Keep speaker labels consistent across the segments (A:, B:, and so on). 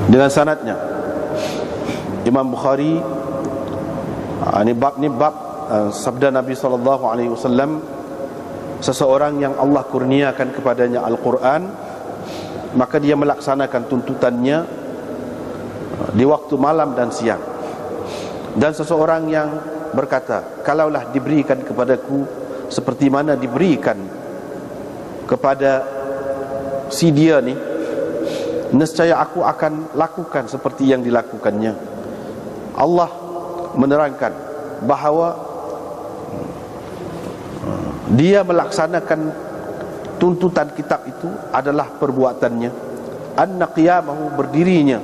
A: dengan sanadnya. Imam Bukhari, ini bab sabda Nabi SAW, seseorang yang Allah kurniakan kepadanya Al-Quran, maka dia melaksanakan tuntutannya di waktu malam dan siang. Dan seseorang yang berkata, kalaulah diberikan kepadaku seperti mana diberikan kepada si dia ni, nescaya aku akan lakukan seperti yang dilakukannya. Allah menerangkan bahawa dia melaksanakan tuntutan kitab itu adalah perbuatannya. Anna qiyamahu, berdirinya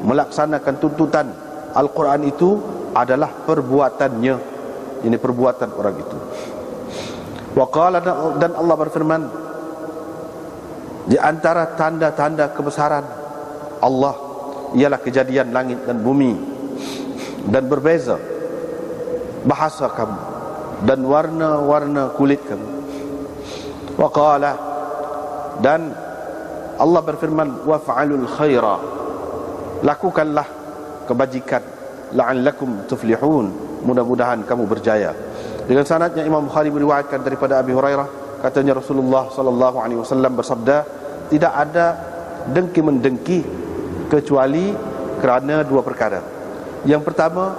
A: melaksanakan tuntutan Al-Quran itu adalah perbuatannya. Ini perbuatan orang itu. Wa qala, dan Allah berfirman, di antara tanda-tanda kebesaran Allah ialah kejadian langit dan bumi, dan berbeza bahasa kamu dan warna-warna kulit kamu. Wa qala, dan Allah berfirman, waf'alul khaira, lakukanlah kebajikan, la'allakum tuflihun, mudah-mudahan kamu berjaya. Dengan sanadnya Imam Bukhari meriwayatkan daripada Abi Hurairah, katanya Rasulullah SAW bersabda, tidak ada dengki-mendengki kecuali kerana dua perkara. Yang pertama,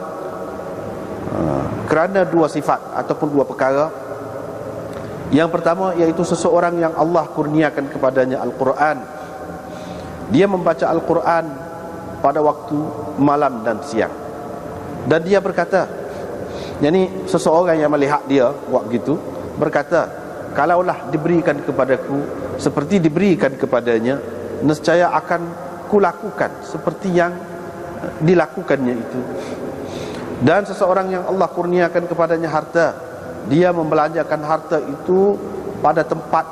A: kerana dua sifat ataupun dua perkara. Yang pertama iaitu seseorang yang Allah kurniakan kepadanya Al-Quran, dia membaca Al-Quran pada waktu malam dan siang, dan dia berkata, yakni seseorang yang melihat dia buat begitu, berkata, kalaulah diberikan kepadaku seperti diberikan kepadanya, nescaya akan kulakukan seperti yang dilakukannya itu. Dan seseorang yang Allah kurniakan kepadanya harta, dia membelanjakan harta itu pada tempat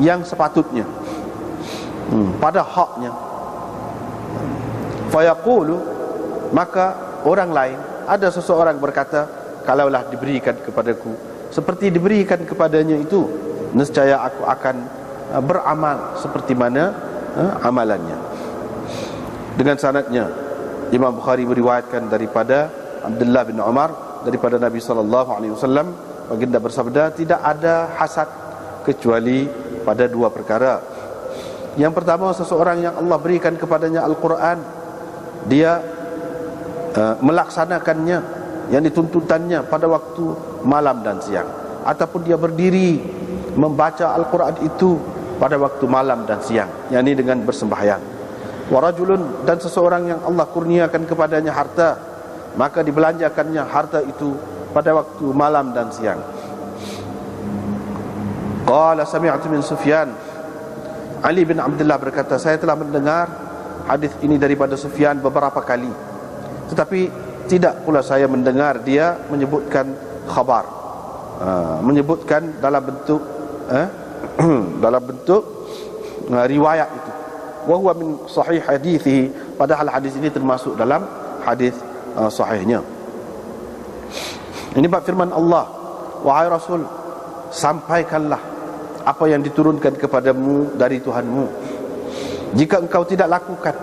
A: yang sepatutnya, pada haknya. Fayaqulu, maka orang lain, ada seseorang berkata, kalaulah diberikan kepadaku seperti diberikan kepadanya itu, nescaya aku akan beramal seperti mana amalannya. Dengan sanadnya Imam Bukhari meriwayatkan daripada Abdullah bin Umar, daripada Nabi SAW, baginda bersabda, tidak ada hasad kecuali pada dua perkara. Yang pertama, seseorang yang Allah berikan kepadanya Al-Quran, dia melaksanakannya, yang dituntutannya pada waktu malam dan siang, ataupun dia berdiri membaca Al-Quran itu pada waktu malam dan siang, yakni dengan bersembahyang. Wa rajulun, dan seseorang yang Allah kurniakan kepadanya harta, maka dibelanjakannya harta itu pada waktu malam dan siang. Qala sami'tu min Sufyan, Ali bin Abdullah berkata, saya telah mendengar hadis ini daripada Sufyan beberapa kali, tetapi tidak pula saya mendengar dia menyebutkan khabar, menyebutkan dalam bentuk dalam bentuk riwayat itu. Wa huwa min sahih hadithi, padahal hadis ini termasuk dalam hadis sahihnya. Ini bab firman Allah, wahai Rasul, sampaikanlah apa yang diturunkan kepadamu dari Tuhanmu. Jika engkau tidak lakukan,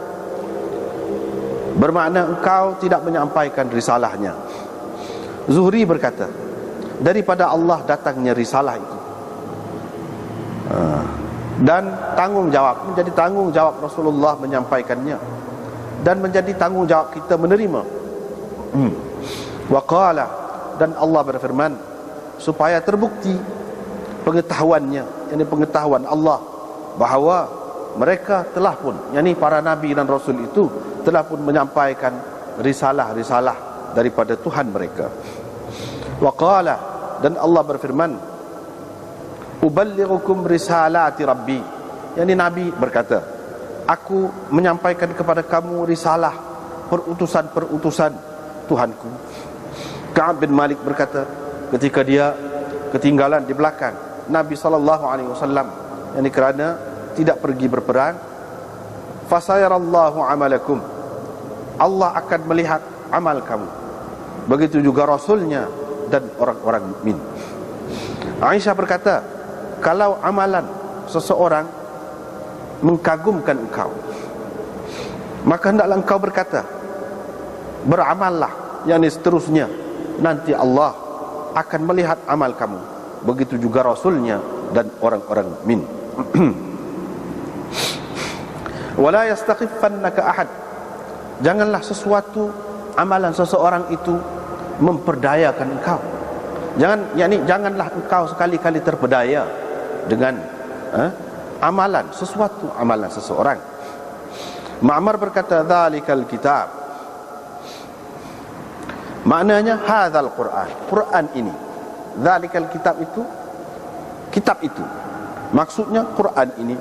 A: bermakna engkau tidak menyampaikan risalahnya. Zuhri berkata, daripada Allah datangnya risalah itu, dan tanggung jawab, menjadi tanggung jawab Rasulullah menyampaikannya, dan menjadi tanggung jawab kita menerima. Wa qala, dan Allah berfirman, supaya terbukti pengetahuannya, yakni pengetahuan Allah, bahawa mereka telah pun, yakni para nabi dan rasul itu telah pun menyampaikan risalah-risalah daripada Tuhan mereka. Wa qala, dan Allah berfirman, uballighukum risalati rabbi, yakni nabi berkata, aku menyampaikan kepada kamu risalah, perutusan-perutusan Tuhanku. Ka'ab bin Malik berkata, ketika dia ketinggalan di belakang Nabi SAW, yakni kerana tidak pergi berperang, fasayarallahu amalakum, Allah akan melihat amal kamu, begitu juga Rasulnya dan orang-orang mukmin. Aisyah berkata, kalau amalan seseorang mengkagumkan engkau, maka hendaklah engkau berkata, beramallah, yakni seterusnya nanti Allah akan melihat amal kamu. Begitu juga Rasulnya dan orang-orang mukmin. Wala yastaqiffannaka ahad, janganlah sesuatu amalan seseorang itu memperdayakan engkau. Janganlah engkau sekali-kali terpedaya dengan amalan seseorang. Ma'mar berkata, dzalikal kitab, maknanya hadzal Quran, Quran ini. Dzalikal kitab itu, kitab itu, maksudnya Quran ini.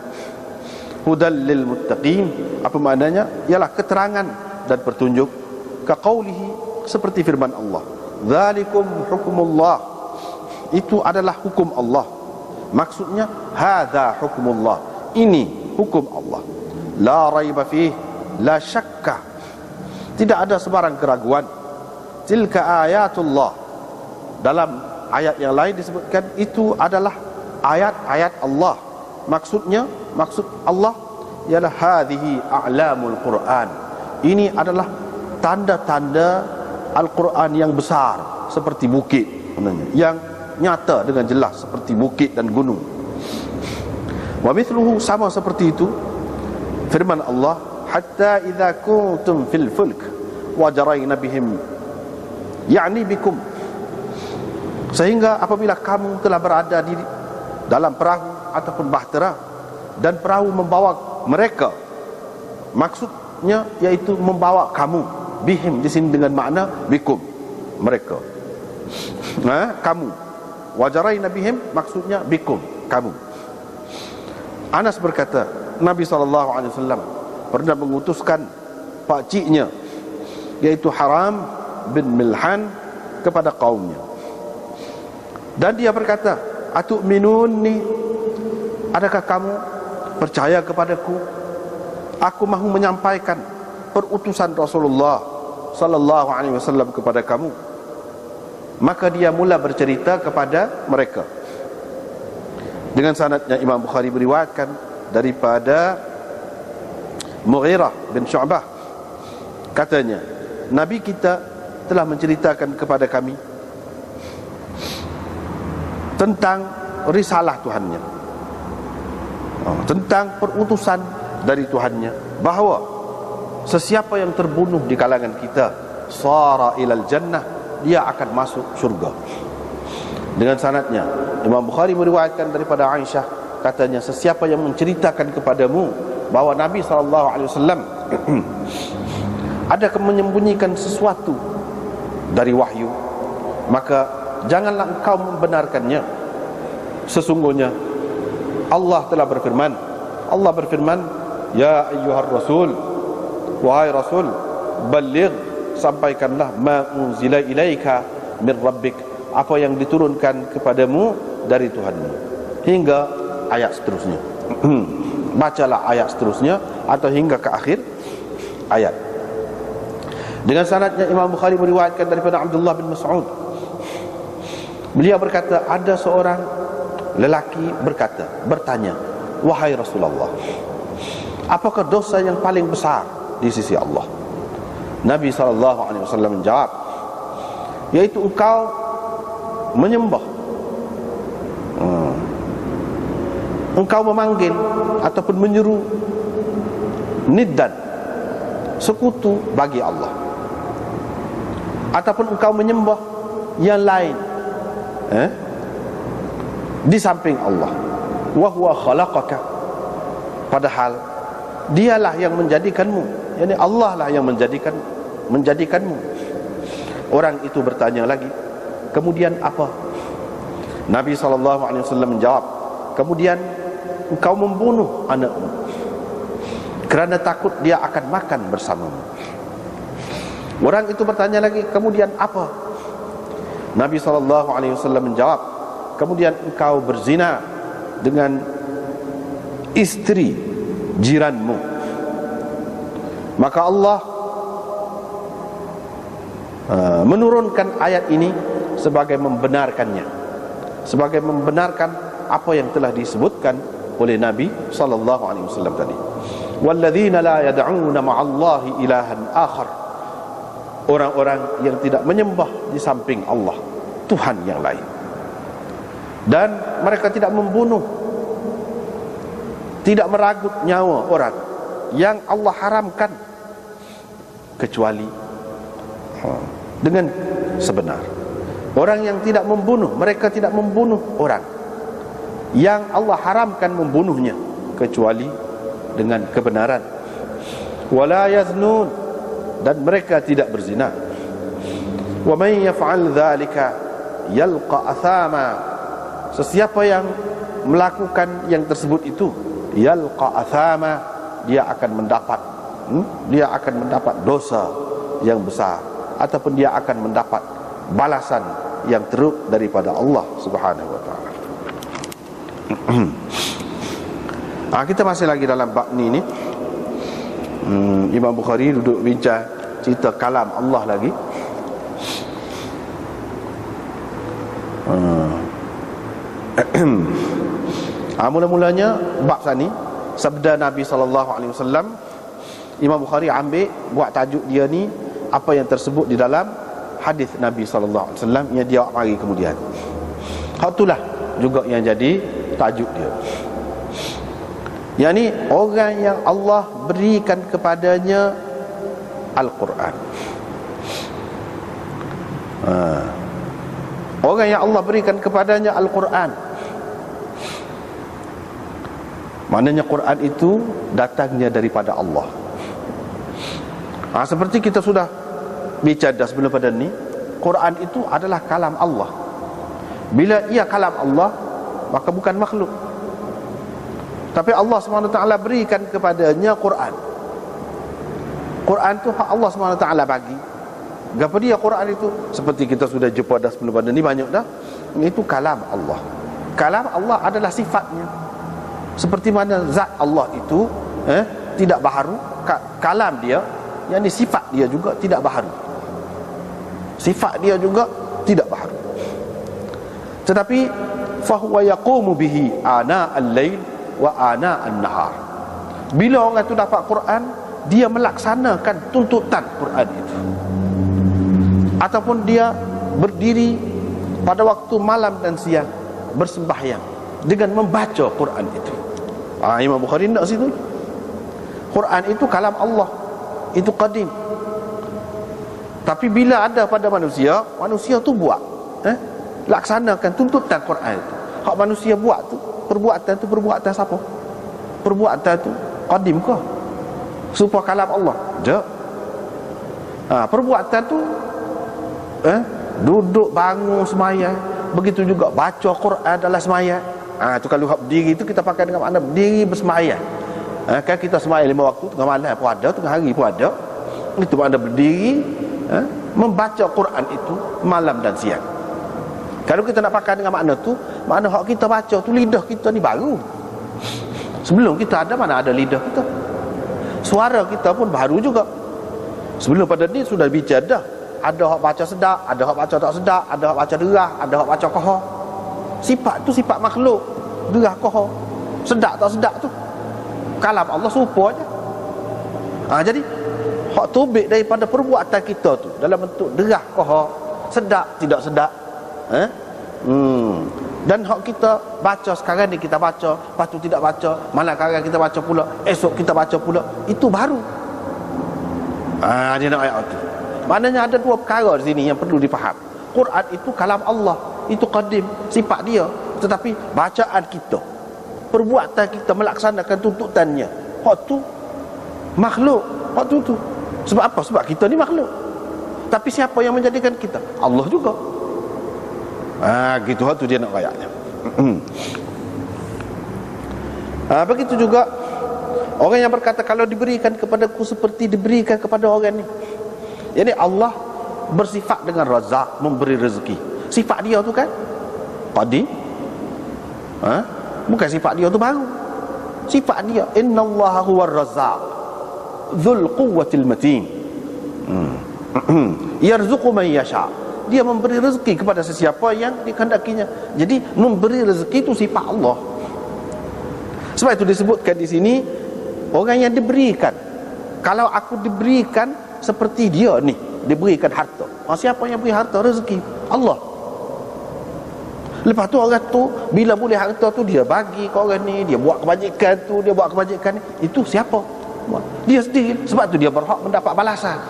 A: Hudal lil muttaqin, apa maknanya? Ialah keterangan dan petunjuk. Ka qaulihi, seperti firman Allah, dzalikum hukumullah, itu adalah hukum Allah. Maksudnya hadza hukumullah, ini hukum Allah. La raiba fih, la syakka, tidak ada sebarang keraguan. Tilka ayatullah, dalam ayat yang lain disebutkan itu adalah ayat-ayat Allah. Maksud Allah ialah hadhihi a'lamul Quran, ini adalah tanda-tanda Al-Quran yang besar seperti bukit, yang nyata dengan jelas seperti bukit dan gunung. Wa mithluhu, sama seperti itu firman Allah, hatta idza kuntum fil fulk wa jarayna bihim, yakni bikum, sehingga apabila kamu telah berada di dalam perahu ataupun bahtera dan perahu membawa mereka, maksudnya yaitu membawa kamu. Bihim di sini dengan makna bikum, mereka, kamu. Wajarayna bihim, maksudnya bikum, kamu. Anas berkata, Nabi SAW pernah mengutuskan pakciknya, yaitu Haram bin Milhan, kepada kaumnya, dan dia berkata, atu'minuni, adakah kamu percaya kepadaku? Aku mahu menyampaikan perutusan Rasulullah sallallahu alaihi wasallam kepada kamu. Maka dia mula bercerita kepada mereka. Dengan sanadnya Imam Bukhari beriwayatkan daripada Mughirah bin Syu'bah, katanya, Nabi kita telah menceritakan kepada kami tentang risalah Tuhannya, tentang perutusan dari Tuhannya, bahawa sesiapa yang terbunuh di kalangan kita, sara ilal jannah, dia akan masuk syurga. Dengan sanadnya Imam Bukhari meriwayatkan daripada Aisyah, katanya, sesiapa yang menceritakan kepadamu bahawa Nabi SAW ada menyembunyikan sesuatu dari wahyu, maka janganlah engkau membenarkannya. Sesungguhnya Allah telah berfirman, Allah berfirman, ya ayyuhar rasul, wahai Rasul, baligh, sampaikanlah, ma unzila ilaika min rabbik, apa yang diturunkan kepadamu dari Tuhanmu, hingga ayat seterusnya. Bacalah ayat seterusnya atau hingga ke akhir ayat. Dengan sanadnya Imam Bukhari meriwayatkan daripada Abdullah bin Mas'ud, beliau berkata, ada seorang lelaki bertanya, wahai Rasulullah, apakah dosa yang paling besar di sisi Allah? Nabi SAW menjawab, yaitu engkau menyembah, engkau memanggil ataupun menyeru niddan, sekutu bagi Allah, ataupun engkau menyembah yang lain di samping Allah. Wa huwa khalaqaka, padahal dialah yang menjadikanmu, yakni Allah lah yang menjadikanmu. Orang itu bertanya lagi, kemudian apa? Nabi SAW menjawab, kemudian engkau membunuh anakmu kerana takut dia akan makan bersamamu. Orang itu bertanya lagi, kemudian apa? Nabi SAW menjawab, kemudian engkau berzina dengan istri jiranmu. Maka Allah menurunkan ayat ini sebagai membenarkannya, sebagai membenarkan apa yang telah disebutkan oleh Nabi SAW tadi. walladzina la yad'una ma'allahi ilahan akhar, orang-orang yang tidak menyembah di samping Allah Tuhan yang lain, dan mereka tidak membunuh, tidak meragut nyawa orang yang Allah haramkan kecuali dengan sebenar. Orang yang tidak membunuh, mereka tidak membunuh orang yang Allah haramkan membunuhnya kecuali dengan kebenaran. Wala yaznun, dan mereka tidak berzina. Wa man yaf'al dzalika yalqa athama, sesiapa yang melakukan yang tersebut itu, yalqa athama, dia akan mendapat dosa yang besar, ataupun dia akan mendapat balasan yang teruk daripada Allah Subhanahu wa taala. Kita masih lagi dalam bab ni. Imam Bukhari duduk bincang cerita kalam Allah lagi. Mula-mulanya bab ni sabda Nabi SAW. Imam Bukhari ambil buat tajuk dia ni apa yang tersebut di dalam hadis Nabi SAW yang dia mari kemudian. Hak itulah juga yang jadi tajuk dia. Yang ni orang yang Allah berikan kepadanya Al-Quran. Orang yang Allah berikan kepadanya Al-Quran, maknanya Quran itu datangnya daripada Allah. Seperti kita sudah bicara sebelum pada ni, Quran itu adalah kalam Allah. Bila ia kalam Allah, maka bukan makhluk. Tapi Allah SWT berikan kepadanya Quran. Quran itu hak Allah SWT bagi. Apa dia Quran itu? Seperti kita sudah jumpa dah sebelum pada ni banyak dah. Itu kalam Allah. Kalam Allah adalah sifatnya. Seperti mana zat Allah itu tidak baharu, kalam dia, yang ni sifat dia juga tidak baharu. Sifat dia juga tidak baharu. Tetapi fahuwa yaqumu bihi ana al-lail wa ana an-nahar. Bila orang tu dapat Quran, dia melaksanakan tuntutan Quran itu, ataupun dia berdiri pada waktu malam dan siang bersembahyang dengan membaca Quran itu. Imam Bukhari nak situ. Quran itu kalam Allah, itu qadim. Tapi bila ada pada manusia, manusia tu buat laksanakan tuntutan Quran itu. Hak manusia buat tu, perbuatan siapa? Perbuatan tu qadim ke? Supaya kalam Allah? Tak. Perbuatan tu duduk, bangun, semayang. Begitu juga baca Quran dalam semayang. Tu kalau hak berdiri tu kita pakai dengan makna berdiri bersemayang. Kan kita semayang 5 waktu, tengah malam pun ada, tengah hari pun ada. Itu makna berdiri membaca Quran itu malam dan siang. Kalau kita nak pakai dengan makna tu, makna hak kita baca tu lidah kita ni baru. Sebelum kita ada, mana ada lidah kita. Suara kita pun baru juga. Sebelum pada ni sudah bicara dah. Ada hak baca sedap, ada hak baca tak sedap, ada hak baca derah, ada hak baca kohor. Sifat tu sifat makhluk. Derah kohor, sedap tak sedap tu kalam Allah serupa je. Jadi hak tubik daripada perbuatan kita tu dalam bentuk derah kohor, sedap tidak sedap. Dan hak kita baca sekarang ni, kita baca, lepas tu tidak baca, malam sekarang kita baca pula, esok kita baca pula, itu baru. Dia nak ayat tu. Maknanya ada dua perkara di sini yang perlu dipaham. Quran itu kalam Allah, itu qadim, sifat dia. Tetapi bacaan kita, perbuatan kita melaksanakan tuntutannya, hak tu makhluk. Hak tu. Sebab apa? Sebab kita ni makhluk. Tapi siapa yang menjadikan kita? Allah juga. Gitu hak tu dia nak ayatnya. Begitu juga orang yang berkata kalau diberikan kepadaku seperti diberikan kepada orang ni. Jadi Allah bersifat dengan Razak, memberi rezeki. Sifat dia tu kan qadim. Bukan sifat dia tu baru. Sifat dia innallaha huwar razzaq dzul quwwatil matin. Yarzuqu man yasha. Dia memberi rezeki kepada sesiapa yang dikehendakinya. Jadi memberi rezeki itu sifat Allah. Sebab itu disebutkan di sini orang yang diberikan. Kalau aku diberikan seperti dia ni, diberikan harta. Siapa yang beri harta? Rezeki Allah. Lepas tu orang tu bila boleh harta tu dia bagi ke orang ni, dia buat kebajikan tu, dia buat kebajikan ni. Itu siapa? Dia sendiri. Sebab tu dia berhak mendapat balasan.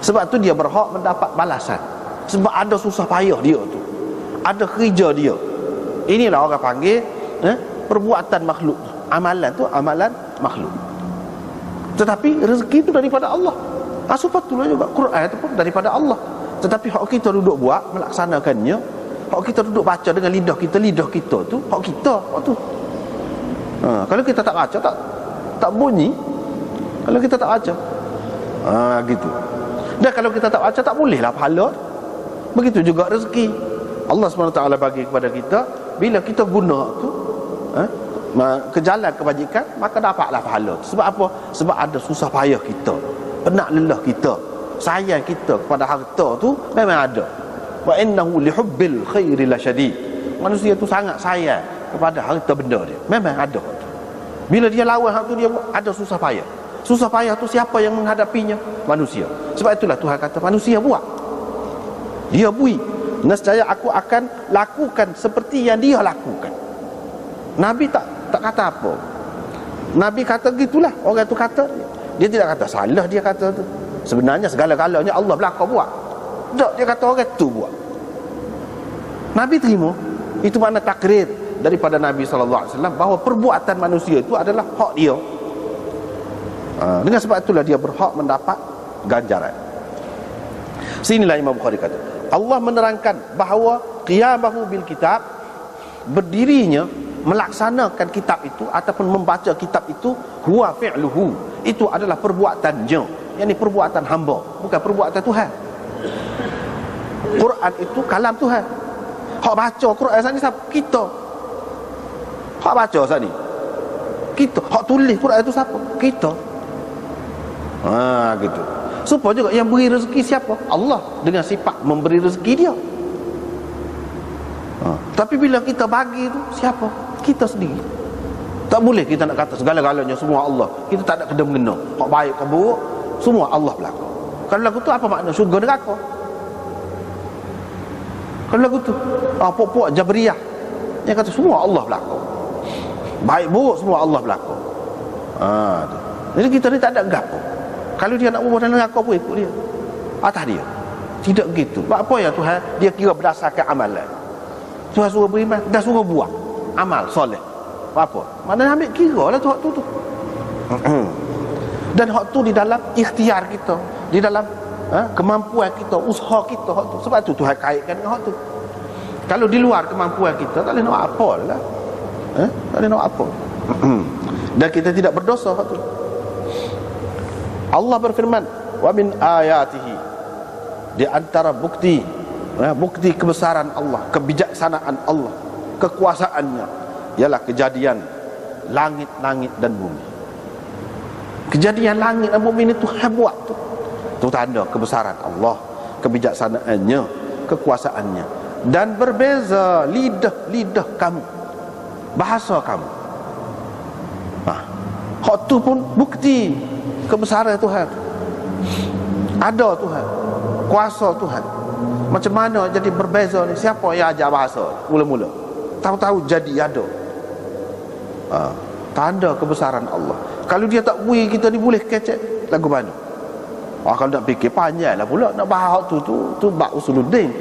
A: Sebab tu dia berhak mendapat balasan. Sebab ada susah payah dia tu, ada kerja dia. Inilah orang panggil perbuatan makhluk. Amalan tu amalan makhluk. Tetapi rezeki itu daripada Allah. Sepatutnya juga Quran itu pun daripada Allah. Tetapi hak kita duduk buat, melaksanakannya, hak kita duduk baca dengan lidah kita tu hak kita, hak tu. Kalau kita tak baca, tak bunyi. Kalau kita tak baca, gitu. Dan kalau kita tak baca, tak bolehlah pahala. Begitu juga rezeki Allah SWT bagi kepada kita. Bila kita guna tu ke jalan kebajikan, maka dapatlah pahala. Sebab apa? Sebab ada susah payah kita, penat lelah kita, sayang kita kepada harta tu memang ada. Wa innahu lihubbil khairi lasyadid. Manusia tu sangat sayang kepada harta benda dia, memang ada. Bila dia lawan hak tu, dia ada susah payah. Susah payah tu siapa yang menghadapinya? Manusia. Sebab itulah Tuhan kata manusia buat, dia bui. Nescaya aku akan lakukan seperti yang dia lakukan. Nabi tak kata apa. Nabi kata gitulah. Orang tu kata, dia tidak kata salah dia kata tu. Sebenarnya segala-galanya Allah belaka buat. Tak, dia kata orang tu buat. Nabi terima. Itu makna takrir daripada Nabi SAW bahawa perbuatan manusia itu adalah hak dia. Dengan sebab itulah dia berhak mendapat ganjaran. Sinilah Imam Bukhari kata, Allah menerangkan bahawa qiyamahu bil kitab, berdirinya melaksanakan kitab itu ataupun membaca kitab itu, huwa fi'luhu, itu adalah perbuatannya, yakni perbuatan hamba, bukan perbuatan Tuhan. Quran itu kalam Tuhan. Hak baca Quran saat ni siapa? Kita. Hak baca saat ni kita. Hak tulis Quran itu siapa? Kita. Gitu. Supaya juga yang beri rezeki siapa? Allah, dengan sifat memberi rezeki dia. Tapi bila kita bagi itu siapa? Kita sendiri. Tak boleh kita nak kata segala-galanya semua Allah. Kita tak ada kena-mengena. Hak baik ke buruk, semua Allah belaka. Kalau lagu tu apa makna? Syurga neraka. Kalau lagu tu puak-puak Jabriyah yang kata semua Allah belaka, baik buruk semua Allah belaka. Jadi kita ni tak ada gapo. Kalau dia nak buat dalam neraka pun ikut dia, atas dia. Tidak begitu. Sebab apa ya Tuhan? Dia kira berdasarkan amalan. Tuhan suruh beriman, dah suruh buat amal soleh. Apa? Mana ambil kira lah tu hak tu. Dan hak tu di dalam ikhtiar kita, di dalam kemampuan kita, usaha kita, hak tu. Sebab tu Tuhan kaitkan dengan hak tu. Kalau di luar kemampuan kita, tak boleh nak apa lah. Tak boleh nak apa. Dan kita tidak berdosa hak tu. Allah berfirman, wa min ayatihi, di antara bukti kebesaran Allah, kebijaksanaan Allah, kekuasaannya, ialah kejadian langit-langit dan bumi. Kejadian langit dan bumi ini Tuhan buat tu. Itu tanda kebesaran Allah, kebijaksanaannya, kekuasaannya. Dan berbeza lidah kamu, bahasa kamu. Hak tu pun bukti kebesaran Tuhan. Ada Tuhan, kuasa Tuhan. Macam mana jadi berbeza ni? Siapa yang ajar bahasa mula-mula? Tahu-tahu jadi ada. Tanda kebesaran Allah. Kalau dia tak bui kita ni boleh kecek lagu mana? Kalau nak fikir panjang lah pula. Nak bahas tu bab usuluddin.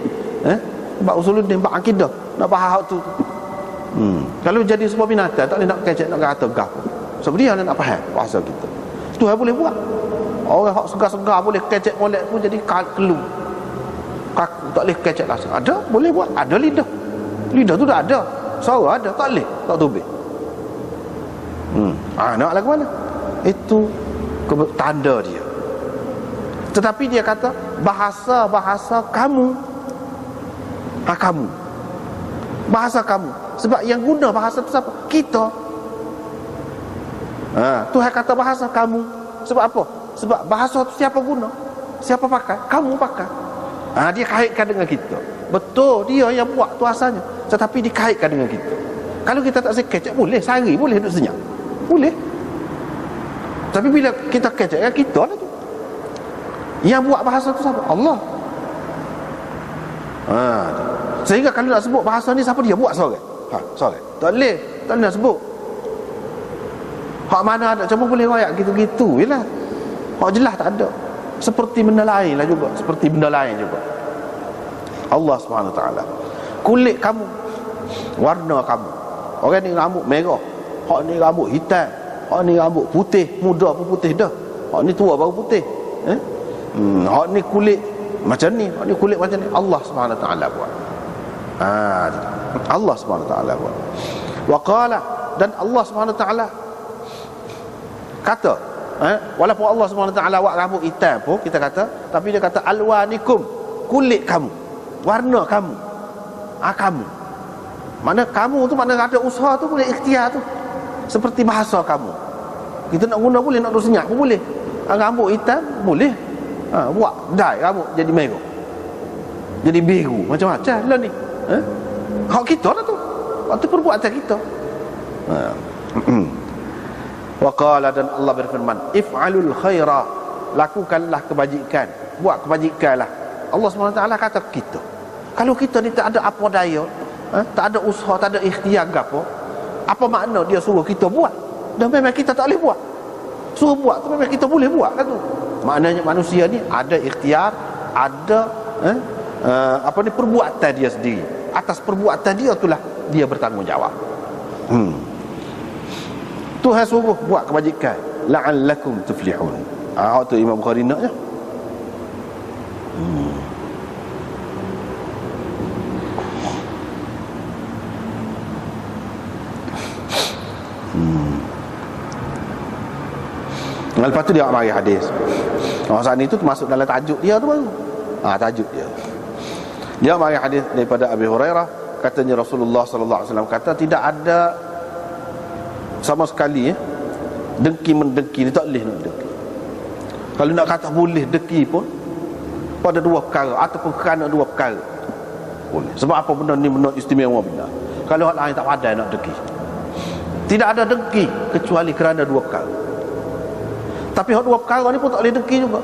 A: Bab usuluddin, bab akidah. Nak bahas tu. Kalau jadi sebuah binatang, tak boleh nak kecek, nak kata gah pun. Sebab dia nak faham bahasa kita. Tuhan boleh buat. Orang hak segar-segar boleh kecek molek pun jadi kelu. Kaku tak boleh kecek langsung. Ada, boleh buat. Ada lidah. Lidah tu dah ada. Suara ada, tak boleh. Tak tubik. Nak lagu mana? Itu tanda dia. Tetapi dia kata bahasa kamu. Kamu. Bahasa kamu. Sebab yang guna bahasa tu siapa? Kita. Tuhan kata bahasa kamu. Sebab apa? Sebab bahasa tu siapa guna? Siapa pakai? Kamu pakai. Dia kaitkan dengan kita. Betul, dia yang buat tu asalnya, tetapi dikaitkan dengan kita. Kalau kita tak sekecek, boleh sehari, boleh duduk senyap. Boleh. Tapi bila kita kecek, kita lah tu. Yang buat bahasa tu siapa? Allah. Sehingga kalau nak sebut bahasa ni, siapa dia buat seorang? Seorang. Tak boleh nak sebut. Hak mana ada, cuma boleh royak gitu-gitu je lah. Hak jelas tak ada. Seperti benda lain lah juga. Seperti benda lain juga. Allah SWT, kulit kamu, warna kamu. Orang ni rambut merah, hak ni rambut hitam, hak ni rambut putih, muda pun putih dah, hak ni tua baru putih. Hak ni kulit macam ni, hak ni kulit macam ni. Allah SWT buat. Allah SWT buat. Wa qala, dan Allah SWT kata, walaupun Allah SWT buat rambut hitam pun kita kata, tapi dia kata alwanikum, kulit kamu, warna kamu, kamu. Mana kamu tu, mana ada usaha tu, boleh ikhtiar tu. Seperti bahasa kamu, kita nak guna boleh, nak duduk senyap pun boleh. Rambut hitam boleh, buat dye rambut jadi merah, jadi biru, macam-macam lah ni. Hak kita lah tu, waktu perbuatan kita. Wa qala, dan Allah berfirman, if'alul khaira, lakukanlah kebajikan, buat kebajikan lah. Allah SWT kata kita. Kalau kita ni tak ada apa daya, tak ada usaha, tak ada ikhtiar apa makna dia suruh kita buat? Dan memang kita tak boleh buat. Suruh buat tu memang kita boleh buat kan tu. Maknanya manusia ni ada ikhtiar, ada perbuatan dia sendiri. Atas perbuatan dia itulah dia bertanggungjawab. Tuhan suruh buat kebajikan, la'allakum tuflihun. Tu Imam Bukhari naknya. Lepas tu dia mari hadis. Saat itu termasuk dalam tajuk dia tu baru. Tajuk dia. Dia mari hadis daripada Abi Hurairah, katanya Rasulullah sallallahu alaihi wasallam kata, tidak ada sama sekali dengki mendengki ni, tak boleh nak dengki. Kalau nak kata boleh dengki pun pada dua perkara ataupun kerana dua perkara boleh. Sebab apa benda ni benda istimewa benda. Kalau orang lain tak pandai nak dengki, tidak ada dengki kecuali kerana dua perkara. Tapi dua perkara ni pun tak boleh dengki juga.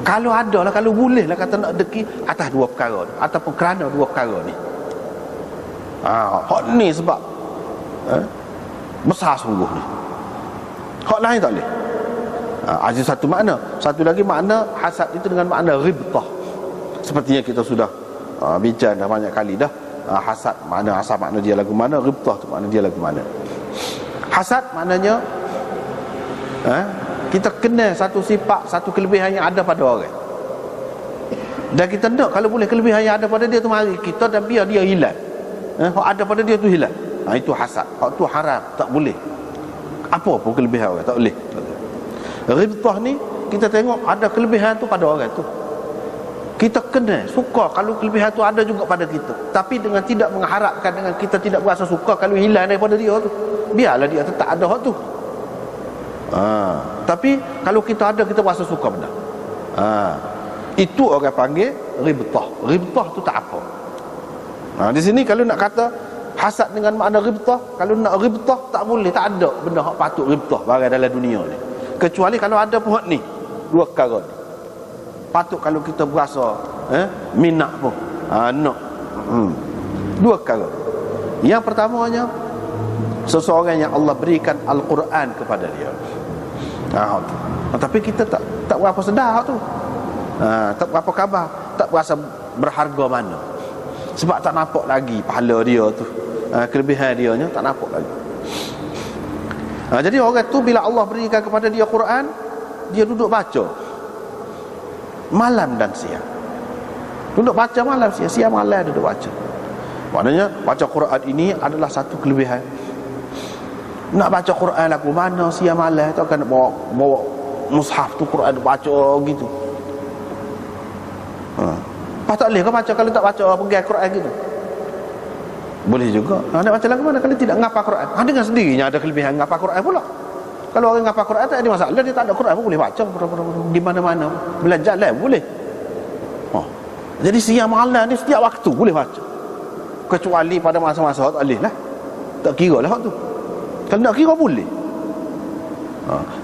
A: Kalau ada lah, kalau boleh lah kata nak dengki atas dua perkara ni, ataupun kerana dua perkara ni. Hak ni sebab besar sungguh ni. Hak lain tak boleh. Ada satu makna. Satu lagi makna hasad itu dengan makna ribtah. Sepertinya kita sudah bincang dah banyak kali dah. Hasad makna, asal makna dia lagu mana, ribtah tu makna dia lagu mana. Hasad maknanya kita kenal satu sifat, satu kelebihan yang ada pada orang, dan kita nak kalau boleh kelebihan yang ada pada dia tu mari kita, dan biar dia hilang. Hak ada pada dia tu hilang. Itu hasad. Hak tu haram, tak boleh. Apa pun kelebihan orang, tak boleh. Ribtah ni kita tengok ada kelebihan tu pada orang tu, kita kenal, suka kalau kelebihan tu ada juga pada kita, tapi dengan tidak mengharapkan, dengan kita tidak berasa suka kalau hilang daripada dia tu, biarlah dia tetap ada hak tu. Tapi kalau kita ada, kita berasa suka benda, itu orang panggil ribtah. Ribtah tu tak apa. Di sini kalau nak kata hasad dengan makna ribtah, kalau nak ribtah tak boleh, tak ada benda hak patut ribtah barang dalam dunia ni, kecuali kalau ada pun hak ni, dua perkara ni patut kalau kita berasa minat pun nak. Dua perkara. Yang pertamanya, seseorang yang Allah berikan Al-Quran kepada dia. Tapi kita tak berapa sedar tu, tak berapa khabar, tak berasa berharga mana, sebab tak nampak lagi pahala dia tu, kelebihan dia nya tak nampak lagi. Jadi orang tu bila Allah berikan kepada dia Quran, dia duduk baca malam dan siang. Duduk baca malam siang, siang malam duduk baca. Maknanya baca Quran ini adalah satu kelebihan. Nak baca Quran lagu mana siang malam tu, kan bawa mushaf tu Quran baca gitu. Tak boleh ke baca kalau tak baca pegang Quran gitu? Boleh juga. Nak baca lagu mana kalau tidak ngapal Quran? Dengan sendirinya ada kelebihan ngapal Quran pula. Kalau orang ngapal Quran tak ada masalah, dia tak ada Quran pun boleh baca di mana-mana, belajar lah boleh. Jadi siang malam ni setiap waktu boleh baca, kecuali pada masa-masa tak boleh lah, tak kira lah tu. Kalau nak kira boleh.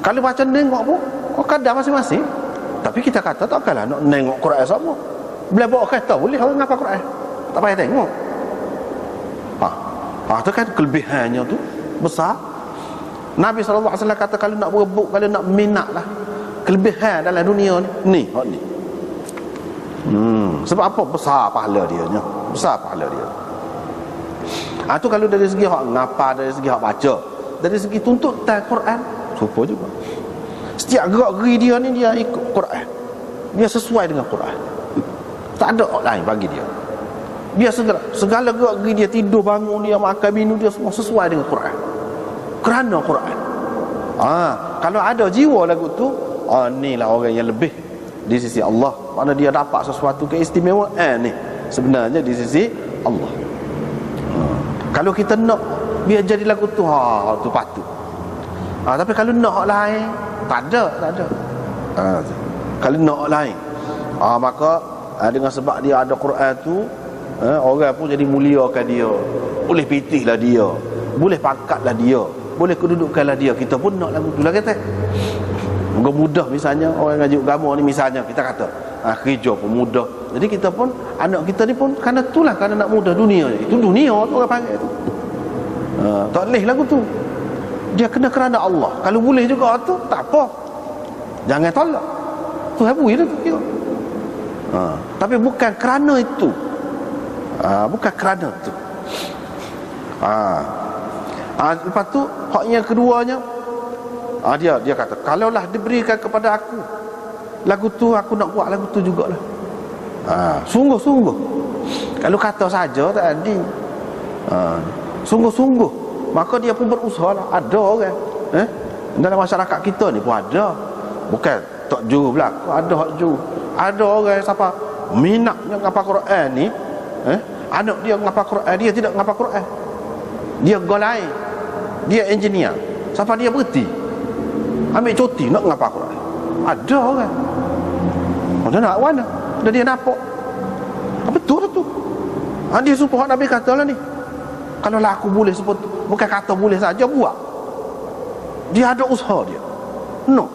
A: Kalau baca nengok pun kadar masing-masing. Tapi kita kata takkanlah nak nengok Quran sama. Bila bawa kata boleh orang ngapa Quran, tak payah tengok. Tu kan kelebihannya tu besar. Nabi SAW kata kalau nak berebut, kalau nak minat lah kelebihan dalam dunia ni ni. Sebab apa? Besar pahala dia nya. Besar pahala dia. Tu kalau dari segi hak ngapa, dari segi hak baca, dari segi tuntutan Quran, serupa juga. Setiap gerak-geri dia ni dia ikut Quran. Dia sesuai dengan Quran. Tak ada orang lain bagi dia. Dia segala gerak-geri dia, tidur, bangun dia, makan, minum dia, semua sesuai dengan Quran. Kerana Quran. Kalau ada jiwa lagu tu, inilah orang yang lebih di sisi Allah. Mana dia dapat sesuatu keistimewaan ni sebenarnya di sisi Allah. Kalau kita nak biar jadi lagu tu, tu patut. Tapi kalau nak hak lain, tak ada. Kalau nak hak lain, maka dengan sebab dia ada Quran tu, orang pun jadi muliakan dia, boleh pitihlah dia, boleh pangkatlah dia, boleh kedudukanlah dia. Kita pun nak lagu tu lah kata. Moga mudah, misalnya orang ngaji agama ni, misalnya kita kata kerja pun mudah. Jadi kita pun, anak kita ni pun kerana itulah, kerana nak mudah dunia. Itu dunia tu orang panggil tu. Tak boleh lagu tu. Dia kena kerana Allah. Kalau boleh juga tu, tak apa, jangan tolak. Tu habis tu kira. Tapi bukan kerana itu. Bukan kerana tu. Lepas tu hak yang keduanya, dia kata kalaulah diberikan kepada aku lagu tu, aku nak buat lagu tu jugalah. Sungguh-sungguh. Kalau kata saja tak ada. Sungguh-sungguh, maka dia pun berusaha lah. Ada orang dalam masyarakat kita ni pun ada. Bukan tak juru belaka, ada hak juru. Ada orang siapa minatnya ngapa Quran ni, anak dia ngapa Quran, dia tidak ngapa Quran, dia golai, dia engineer. Siapa dia berhenti ambil cuti nak ngapa Quran. Ada orang. Mana nak mana? Dan dia nampak betul tu. Dia supaya Nabi kata lah ni, kalau lah aku boleh sebut, bukan kata boleh saja, buat. Dia ada usaha dia. No.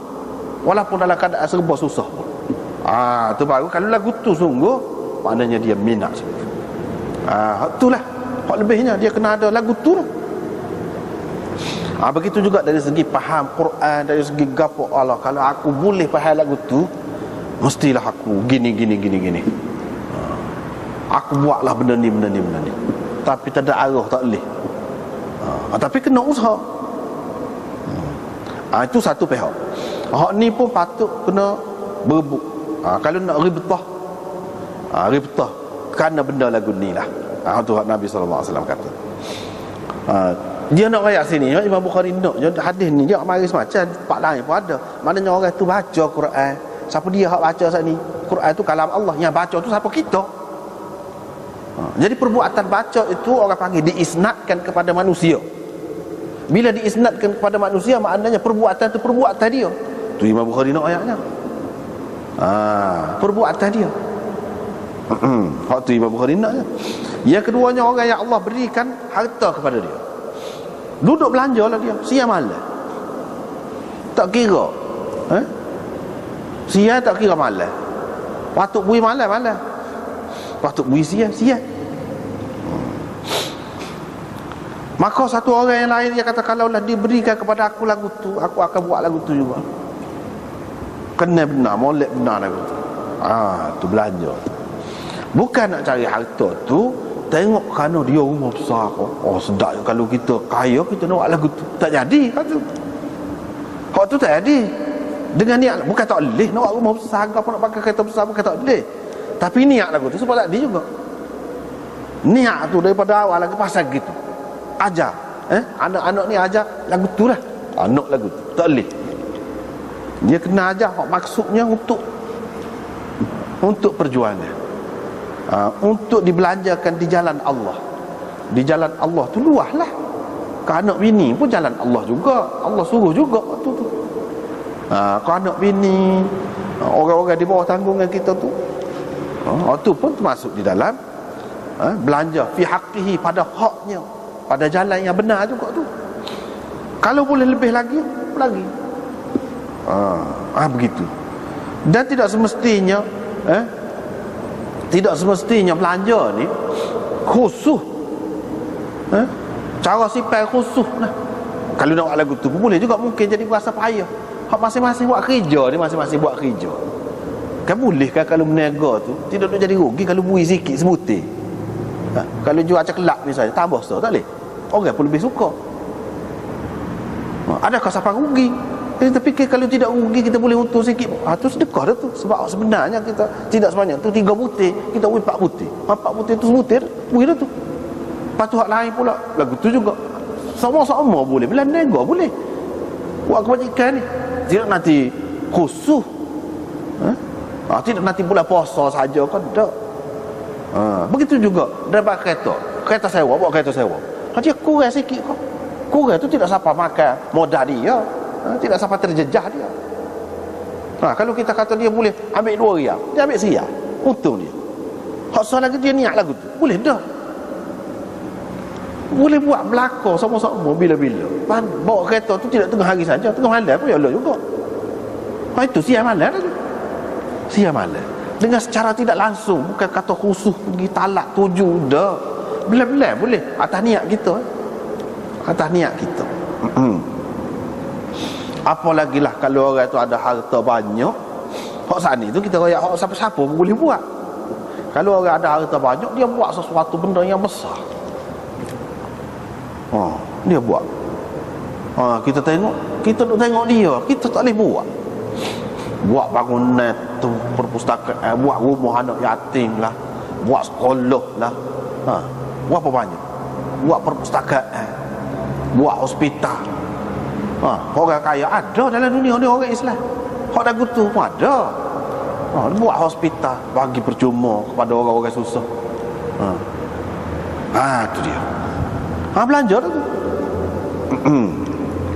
A: Walaupun dalam keadaan serba susah pun. Tu baru kalau lagu tu sungguh, maknanya dia minat. Itulah hak lebihnya, dia kena ada lagu tu lah. Begitu juga dari segi faham Quran, dari segi gapo Allah. Kalau aku boleh faham lagu tu, mestilah aku gini. Aku buatlah benda ni. Tapi tak ada arah, tak boleh. Tapi kena usaha. Itu satu pihak. Hak ni pun patut kena berebut. Kalau nak ribtah, kerana benda lagu ni lah. Itu hak Nabi SAW kata. Dia nak rakyat sini, Imam Bukhari nak hadis ni, dia mari semacam tempat lain pun ada. Maknanya orang tu baca Quran. Siapa dia hak baca saat ni? Quran tu kalam Allah. Yang baca tu siapa? Kita. Jadi perbuatan baca itu orang panggil diisnadkan kepada manusia. Bila diisnadkan kepada manusia, maknanya perbuatan tu perbuatan dia. Tu Imam Bukhari nak ayatnya. Perbuatan dia. Hak tu Imam Bukhari naknya. Yang keduanya, orang yang Allah berikan harta kepada dia, duduk belanja lah dia, siang malam, tak kira. Siang tak kira malam, patut bui malam, patut bui siang. Maka satu orang yang lain dia kata, kalaulah diberikan kepada aku lagu tu, aku akan buat lagu tu juga. Kena benar, molek benar lagu tu. Tu belanja. Bukan nak cari harta tu, tengok kerana dia rumah besar kok. Sedap kalau kita kaya, kita nak buat lagu tu. Tak jadi kata. Hak tu tak jadi. Dengan niat, bukan tak boleh nak buat rumah besar, apa nak pakai kereta besar, bukan tak boleh. Tapi niat lagu tu sebab tak ada juga. Niat tu daripada awal lagi pasal gitu. Ajar. Anak-anak ni ajar lagu tu lah. Anak lagu tu. Tak boleh. Dia kena ajar maksudnya untuk perjuangan. Untuk dibelanjakan di jalan Allah. Di jalan Allah tu luas lah. Ke anak bini pun jalan Allah juga. Allah suruh juga waktu tu. Ke anak bini, orang-orang di bawah tanggungan kita tu, itu pun termasuk di dalam belanja fi haqqihi, pada haknya, pada jalan yang benar juga tu. Kalau boleh lebih lagi. Begitu. Dan tidak semestinya belanja ni khusus cara sifat khusus lah. Kalau nak buat lagu tu boleh juga, mungkin jadi berasa payah. Hak masing-masing buat kerja ni, masing-masing buat kerja. Kan boleh kan kalau berniaga tu tidak nak jadi rugi kalau bui sikit sebutir. Kalau jual coklat misalnya tambah so tak boleh. Orang pun lebih suka. Adakah siapa rugi? Kita fikir kalau tidak rugi kita boleh untung sikit. Tu sedekah dah tu. Sebab sebenarnya kita tidak sebanyak tu 3 butir, kita bui 4 butir. 4 butir tu sebutir, bui dah tu. Lepas tu hak lain pula lagu tu juga. Sama-sama boleh. Bila nego boleh. Buat kebajikan ni. Tidak nanti khusus. Tidak nanti bulan puasa saja kan. Tak. Begitu juga dapat kereta sewa, bawa kereta sewa. Dia kurang sikit kok. Kurang tu tidak siapa makan modal dia. Tidak siapa terjejah dia. Kalau kita kata dia boleh ambil 2 riyal, dia ambil sia. Untung dia. Hak soal lagi dia niat lagu tu. Boleh dah. Boleh buat belakang sama-sama bila-bila. Bawa kereta tu tidak tengah hari saja, tengah malam pun ya Allah juga. Itu siang malam dah tu. Siang malam. Dengan secara tidak langsung, bukan kata khusus pergi talak 7 dah. Bila-bila boleh atas niat kita. Atas niat kita. Apalagilah kalau orang tu ada harta banyak. Hak sana tu kita royak hak siapa-siapa pun boleh buat. Kalau orang ada harta banyak, dia buat sesuatu benda yang besar. Dia buat. Kita tengok dia, kita tak boleh buat. Buat bangunan tu, perpustakaan, buat rumah anak yatim lah, buat sekolah lah. Buat apa banyak? Buat perpustakaan, buat hospital. Orang kaya ada dalam dunia ni, orang Islam. Hak dah gitu pun ada. Buat hospital, bagi percuma kepada orang-orang susah. Tu dia. Belanja dah tu.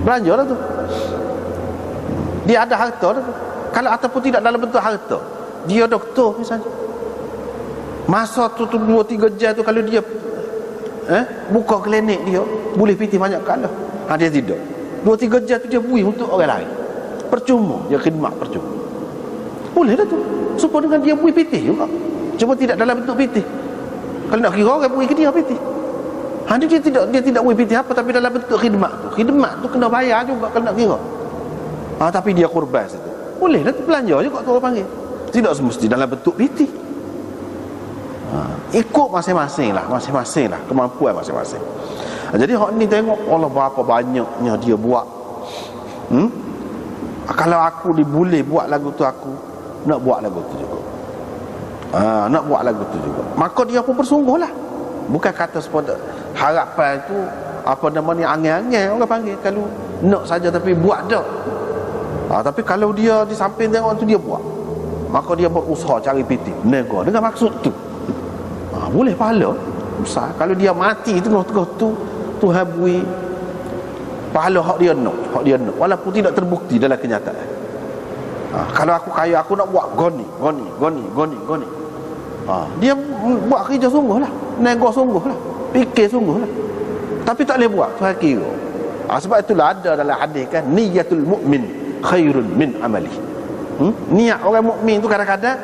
A: Belanja dah tu. Dia ada harta dah tu. Kalau ataupun tidak dalam bentuk harta, dia doktor misalnya, masa tu 2-3 jam tu kalau dia buka klinik dia boleh piti banyak kali. Dia tidak. 2-3 jam tu dia bui untuk orang lain. Percuma, dia khidmat percuma. Boleh dah tu. Supaya dengan dia bui piti juga. Cuma tidak dalam bentuk piti. Kalau nak kira orang bui ke dia piti. Dia tidak bui piti apa, tapi dalam bentuk khidmat tu. Khidmat tu kena bayar juga kalau nak kira. Tapi dia korban situ. Boleh dah tu, belanja juga tu orang panggil. Tidak semesti dalam bentuk piti. Ikut masing-masing lah kemampuan masing-masing. Jadi hak ni tengok Allah berapa banyaknya dia buat. Kalau aku boleh buat lagu tu, aku nak buat lagu tu juga. Nak buat lagu tu juga. Maka dia pun bersungguh lah. Bukan kata sepatutnya harapan tu apa nama ni, angin-angin orang panggil. Kalau nak saja tapi buat dah. Tapi kalau dia di samping tengok tu dia buat, maka dia berusaha cari piti nego dengan maksud tu. Boleh pahala besar. Kalau dia mati tengah-tengah tu, Tuhan beri pahala hak dia nak, walaupun tidak terbukti dalam kenyataan. Kalau aku kaya, aku nak buat goni. Dia buat kerja sungguh lah, nego sungguh lah, fikir sungguh lah, tapi tak boleh buat Tuhan kira. Sebab itulah ada dalam hadis kan, niyatul mu'min khairun min amali. Niat orang mukmin tu kadang-kadang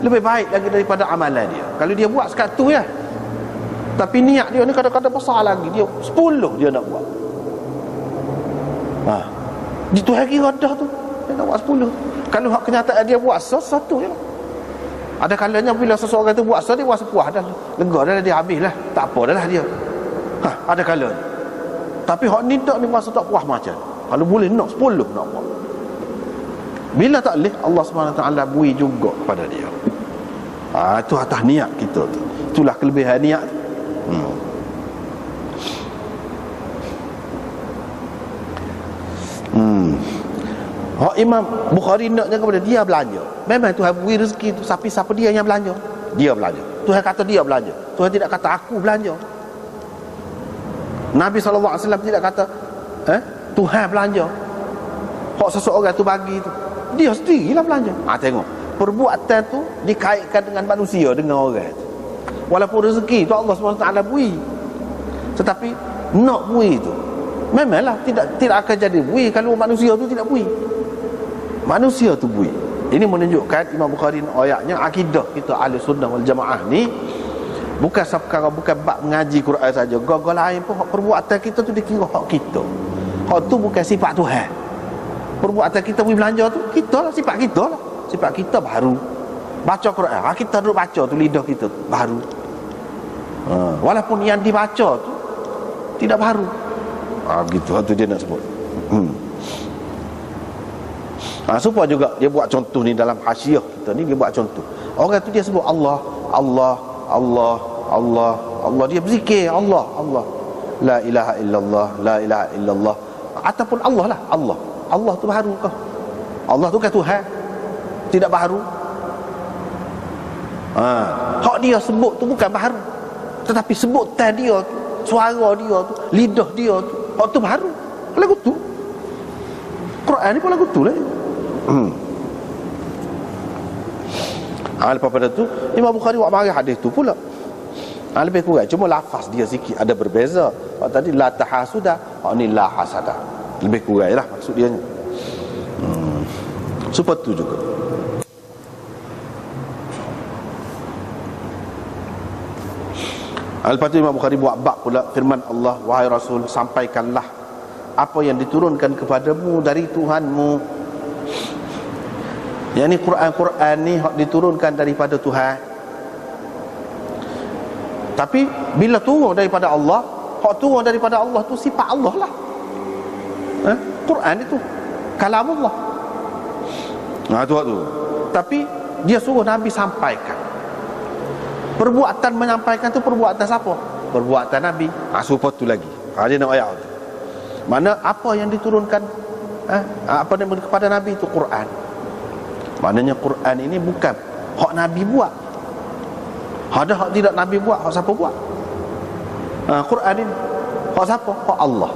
A: lebih baik lagi daripada amalan dia. Kalau dia buat sekat tu ya, tapi niat dia ni kadang-kadang besar lagi. Dia 10 dia nak buat. Di Tuhan kira dah tu, dia nak buat 10. Kalau hak kenyataan dia buat satu je lah. Ada kalanya bila seseorang tu buat dia buat sepuas dah, lega dah, dia habis lah, tak apa dah lah dia. Ada kalanya. Tapi hak ni tak ni masa tak puas macam. Kalau boleh nak 10 nak buat. Bila tak boleh, Allah SWT beri juga kepada dia. Itu atas niat kita tu. Itulah kelebihan niat. Imam Bukhari naknya kepada dia belanja. Memang Tuhan beri rezeki tu, tapi siapa dia yang belanja? Dia belanja. Tuhan kata dia belanja. Tuhan tidak kata aku belanja. Nabi SAW tidak kata Tuhan belanja. Hak seseorang tu bagi tu, dia sendirilah belanja. Tengok, perbuatan tu dikaitkan dengan manusia, dengan orang tu. Walaupun rezeki tu Allah SWT beri, tetapi nak beri tu memanglah tidak akan jadi beri kalau manusia tu tidak beri. manusia tu bui. Ini menunjukkan Imam Bukhari ayatnya akidah kita ahli sunnah wal jamaah ni bukan perkara, bukan bab mengaji Quran saja. Gagal lain pun perbuatan kita tu dikira hak kita. Hak tu bukan sifat Tuhan. Perbuatan kita pergi belanja tu kita lah, sifat kita lah. Sifat kita baru baca Quran. Kita duduk baca tu lidah kita tu baru. Walaupun yang dibaca tu tidak baru. Gitu tu dia nak sebut. Supaya juga dia buat contoh ni dalam hasyiah kita ni, dia buat contoh. Orang tu dia sebut Allah, Allah, Allah, Allah, Allah. Dia berzikir Allah, Allah. La ilaha illallah, la ilaha illallah. Ataupun Allah lah, Allah. Allah tu baru kah? Allah tu kan Tuhan, tidak baru. Hak dia sebut tu bukan baru, tetapi sebutan dia tu, suara dia tu, lidah dia tu, hak tu baru. Lagu tu Quran ni pun lagu tu lah. Lepas pada tu Imam Bukhari buat mari hadis tu pula. Lebih kurang cuma lafaz dia sikit ada berbeza. Waktu tadi la tahasuda, ni la hasada. Lebih kurang lah maksud dia ni. Seperti tu juga. Lepas tu Imam Bukhari buat bab pula firman Allah, wahai Rasul, sampaikanlah apa yang diturunkan kepadamu dari Tuhanmu. Yang ni Quran ni diturunkan daripada Tuhan. Tapi bila turun daripada Allah, hak turun daripada Allah tu sifat Allah lah. Quran itu kalamullah. Tu. Tapi dia suruh Nabi sampaikan. Perbuatan menyampaikan tu perbuatan siapa? Perbuatan Nabi. Supaya tu lagi. Dia nak ayat tu. Mana apa yang diturunkan apa yang kepada Nabi itu Quran. Maknanya Quran ini bukan hak Nabi buat. Ada hak tidak Nabi buat, hak siapa buat? Quran ini hak siapa? Hak Allah.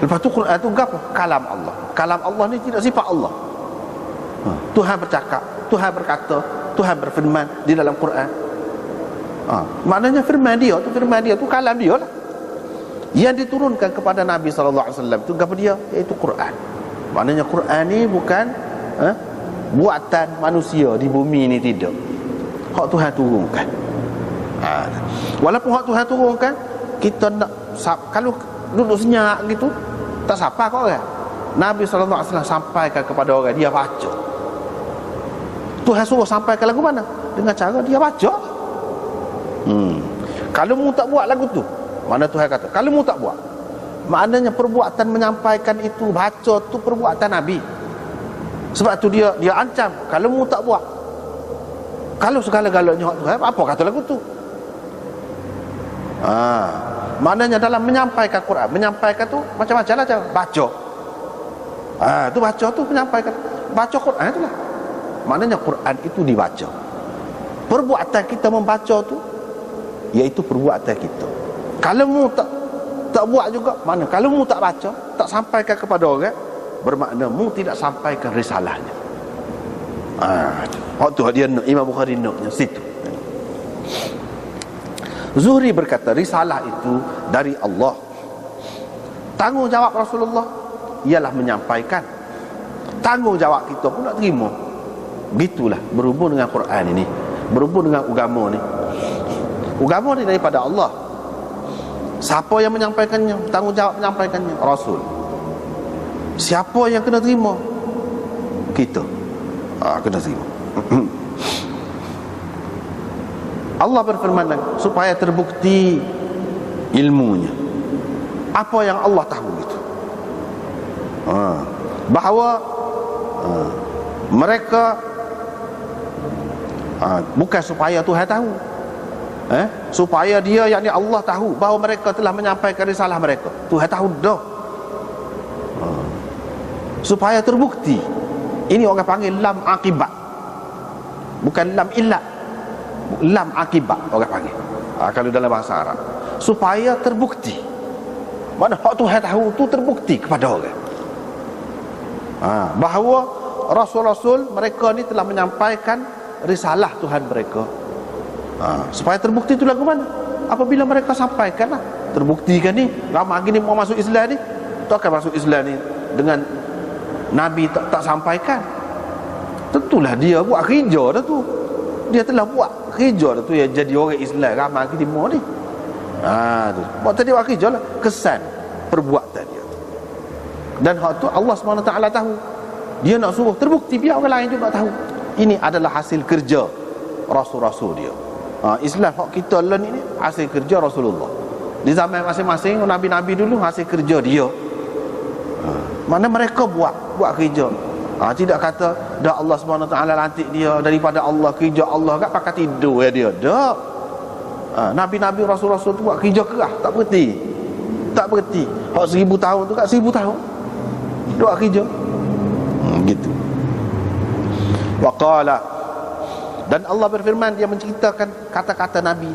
A: Lepas tu Quran tu apa? Kalam Allah. Kalam Allah ni tidak sifat Allah. Tuhan bercakap, Tuhan berkata, Tuhan berfirman di dalam Quran. Maknanya firman dia tu kalam dia lah. Yang diturunkan kepada Nabi sallallahu alaihi wasallam tu apa dia? Iaitu Quran. Maknanya Quran ni bukan buatan manusia di bumi ni, tidak. Hak Tuhan turunkan. Walaupun hak Tuhan turunkan, kita nak kalau duduk senyap gitu tak sapa kau orang. Nabi sallallahu alaihi wasallam sampaikan kepada orang, dia baca. Tuhan suruh sampaikan lagu mana? Dengan cara dia baca. Kalau mu tak buat lagu tu, mana Tuhan kata, kalau mu tak buat, maknanya perbuatan menyampaikan itu, baca tu perbuatan Nabi. Sebab tu dia ancam, kalau mu tak buat, kalau segala-galanya Tuhan, apa kata lagu tu? Maknanya dalam menyampaikan Quran, menyampaikan tu macam-macam lah cara. Baca. Tu baca tu menyampaikan. Baca Quran itulah. Maknanya Quran itu dibaca. Perbuatan kita membaca tu iaitu perbuatan kita. Kalau mu tak buat juga, mana kalau mu tak baca, tak sampaikan kepada orang, bermakna mu tidak sampaikan risalahnya. Waktu dia Imam Bukhari naknya situ. Zuhri berkata risalah itu dari Allah. Tanggungjawab Rasulullah ialah menyampaikan. Tanggungjawab kita pun nak terima. Begitulah berhubung dengan Quran ini, berhubung dengan agama ni. Agama ni daripada Allah. Siapa yang menyampaikannya? Tanggungjawab menyampaikannya Rasul. Siapa yang kena terima? Kita. Kena terima. Allah berfirman supaya terbukti ilmunya. Apa yang Allah tahu itu. Bahawa mereka bukan supaya Tuhan tahu, supaya dia, yakni Allah tahu bahawa mereka telah menyampaikan risalah mereka. Tuhan tahu dah. Supaya terbukti. Ini orang panggil lam akibat, bukan lam illat. Lam akibat orang panggil kalau dalam bahasa Arab. Supaya terbukti, mana hak Tuhan tahu tu terbukti kepada orang, bahawa Rasul-Rasul mereka ni telah menyampaikan risalah Tuhan mereka. Supaya terbukti tu lagu mana? Apabila mereka sampaikan lah, terbuktikan ni ramai gini mau masuk Islam ni, tu akan masuk Islam ni dengan Nabi tak sampaikan, tentulah dia buat kerja dah tu. Dia telah buat kerja dah tu, yang jadi orang Islam ramai ke timur ni. Tu buat tadi buat kerja lah, kesan perbuatan dia. Dan hak tu Allah SWT tahu. Dia nak suruh terbukti, biar orang lain juga tahu. Ini adalah hasil kerja Rasul-Rasul dia. Islam hak kita learn ini hasil kerja Rasulullah. Di zaman masing-masing Nabi-Nabi dulu hasil kerja dia. Mana mereka buat kerja. Tidak kata dah Allah SWT lantik dia daripada Allah, kerja Allah kat pakai tidur ya dia. Tak. Nabi-Nabi Rasul-Rasul tu buat kerja keras, tak berhenti. Hak 1000 tahun tu kat 1000 tahun buat kerja. Gitu. Waqala, dan Allah berfirman, dia menceritakan kata-kata Nabi,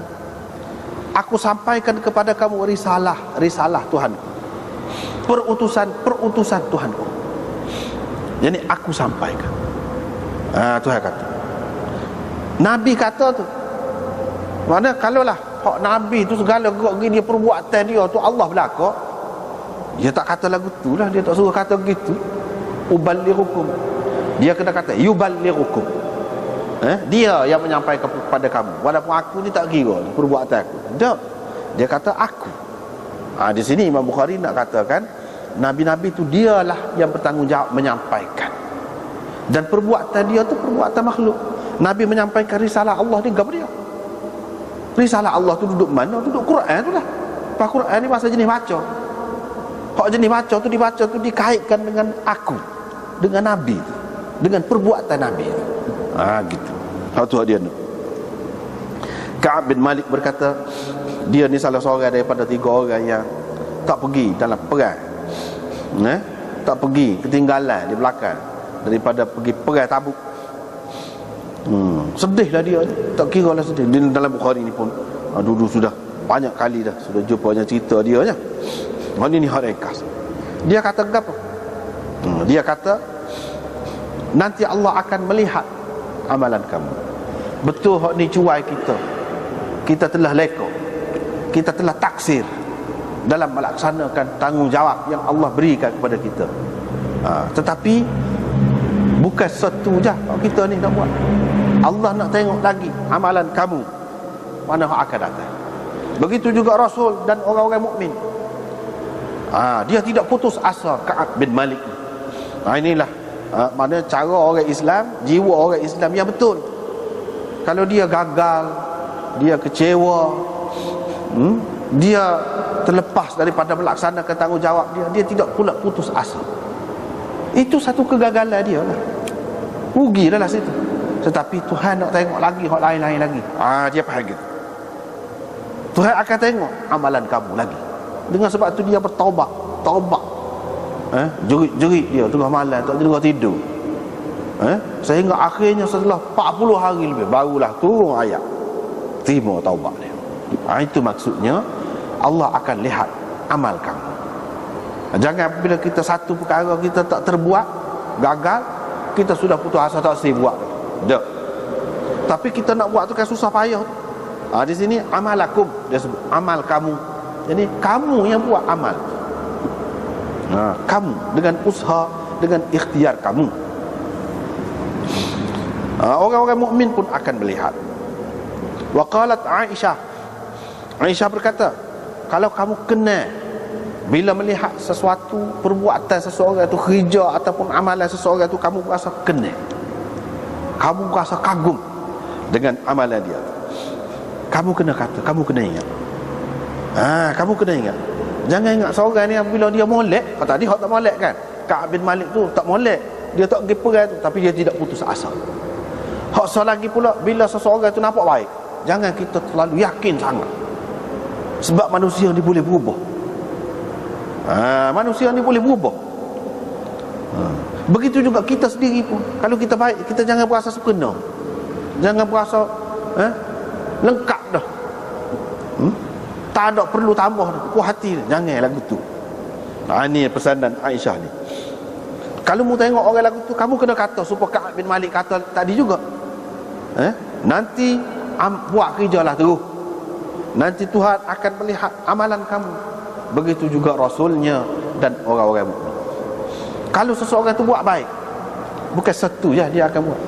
A: aku sampaikan kepada kamu risalah Tuhan, perutusan Tuhanku. Jadi aku sampaikan. Tuhan kata, Nabi kata tu. Mana kalaulah hak Nabi tu segala gerak dia perbuatan dia tu Allah belaka, dia tak kata lagu tu lah, dia tak suruh kata begitu. Uballighukum, dia kena kata yuballighukum. Dia yang menyampaikan kepada kamu, walaupun aku ni tak kira perbuatan aku. Tak. Dia kata aku. Di sini Imam Bukhari nak katakan Nabi-Nabi tu dialah yang bertanggungjawab menyampaikan. Dan perbuatan dia tu perbuatan makhluk. Nabi menyampaikan risalah Allah ni kepada dia. Risalah Allah tu duduk mana? Duduk Quran tu lah. Pak Quran ni bahasa jenis baca. Hak jenis baca tu dibaca tu dikaitkan dengan aku, dengan Nabi tu, dengan perbuatan Nabi tu. Gitu. Hak tu dia tu. Ka'ab bin Malik berkata, dia ni salah seorang daripada 3 orang yang tak pergi dalam perang. Tak pergi, ketinggalan di belakang daripada pergi perang Tabuk. Sedihlah dia, tak kira lah sedih. Di dalam Bukhari ni pun dulu sudah banyak kali dah sudah jumpa cerita dia nya. Ini hak ringkas. Dia kata apa? Dia kata nanti Allah akan melihat amalan kamu. Betul hak ni cuai kita. Kita telah leka, kita telah taksir dalam melaksanakan tanggungjawab yang Allah berikan kepada kita. Tetapi bukan satu je kita ni nak buat. Allah nak tengok lagi amalan kamu, mana hak akan datang. Begitu juga Rasul dan orang-orang mukmin. Dia tidak putus asa. Ka'ab bin Malik. Inilah mana cara orang Islam, jiwa orang Islam yang betul. Kalau dia gagal, dia kecewa, dia terlepas daripada melaksanakan tanggungjawab dia tidak pula putus asa. Itu satu kegagalan dia lah, rugi dah lah situ. Tetapi Tuhan nak tengok lagi hak lain-lain lagi. Dia faham gitu. Tuhan akan tengok amalan kamu lagi. Dengan sebab tu dia bertaubat. Jerit-jerit dia tengah malam, tak tidur. Sehingga akhirnya setelah 40 hari lebih barulah turun ayat terima taubat dia. Itu maksudnya Allah akan lihat amal kamu. Jangan bila kita satu perkara kita tak terbuat, gagal, kita sudah putus asa, tak sih buat. Tak. Tapi kita nak buat tu kan susah payah. Di sini amalakum, dia sebut amal kamu. Jadi kamu yang buat amal. Kamu dengan usaha, dengan ikhtiar kamu. Orang-orang mukmin pun akan melihat. Wa qalat Aisyah berkata, kalau kamu kenal bila melihat sesuatu perbuatan seseorang itu, kerja ataupun amalan seseorang itu, kamu rasa kenal, kamu rasa kagum dengan amalan dia, kamu kena kata, kamu kena ingat. Kamu kena ingat. Jangan ingat seorang ni bila dia molek, tadi hak tak molek kan, Ka'ab bin Malik tu tak molek, dia tak pergi perang tu, tapi dia tidak putus asa. Hak selagi pula bila seseorang tu nampak baik, jangan kita terlalu yakin sangat, sebab manusia ni boleh berubah. Manusia ni boleh berubah. Begitu juga kita sendiri pun, kalau kita baik, kita jangan berasa sempurna, jangan berasa lengkap dah, tak ada perlu tambah dah, puas hati dah. Jangan lagu tu. Ini pesanan Aisyah ni. Kalau mu tengok orang lagu tu, kamu kena kata supaya Ka'ab bin Malik kata tadi juga, nanti buat kerjalah terus, nanti Tuhan akan melihat amalan kamu. Begitu juga Rasulnya dan orang-orang mukmin. Kalau seseorang tu buat baik, bukan satu je dia akan buat,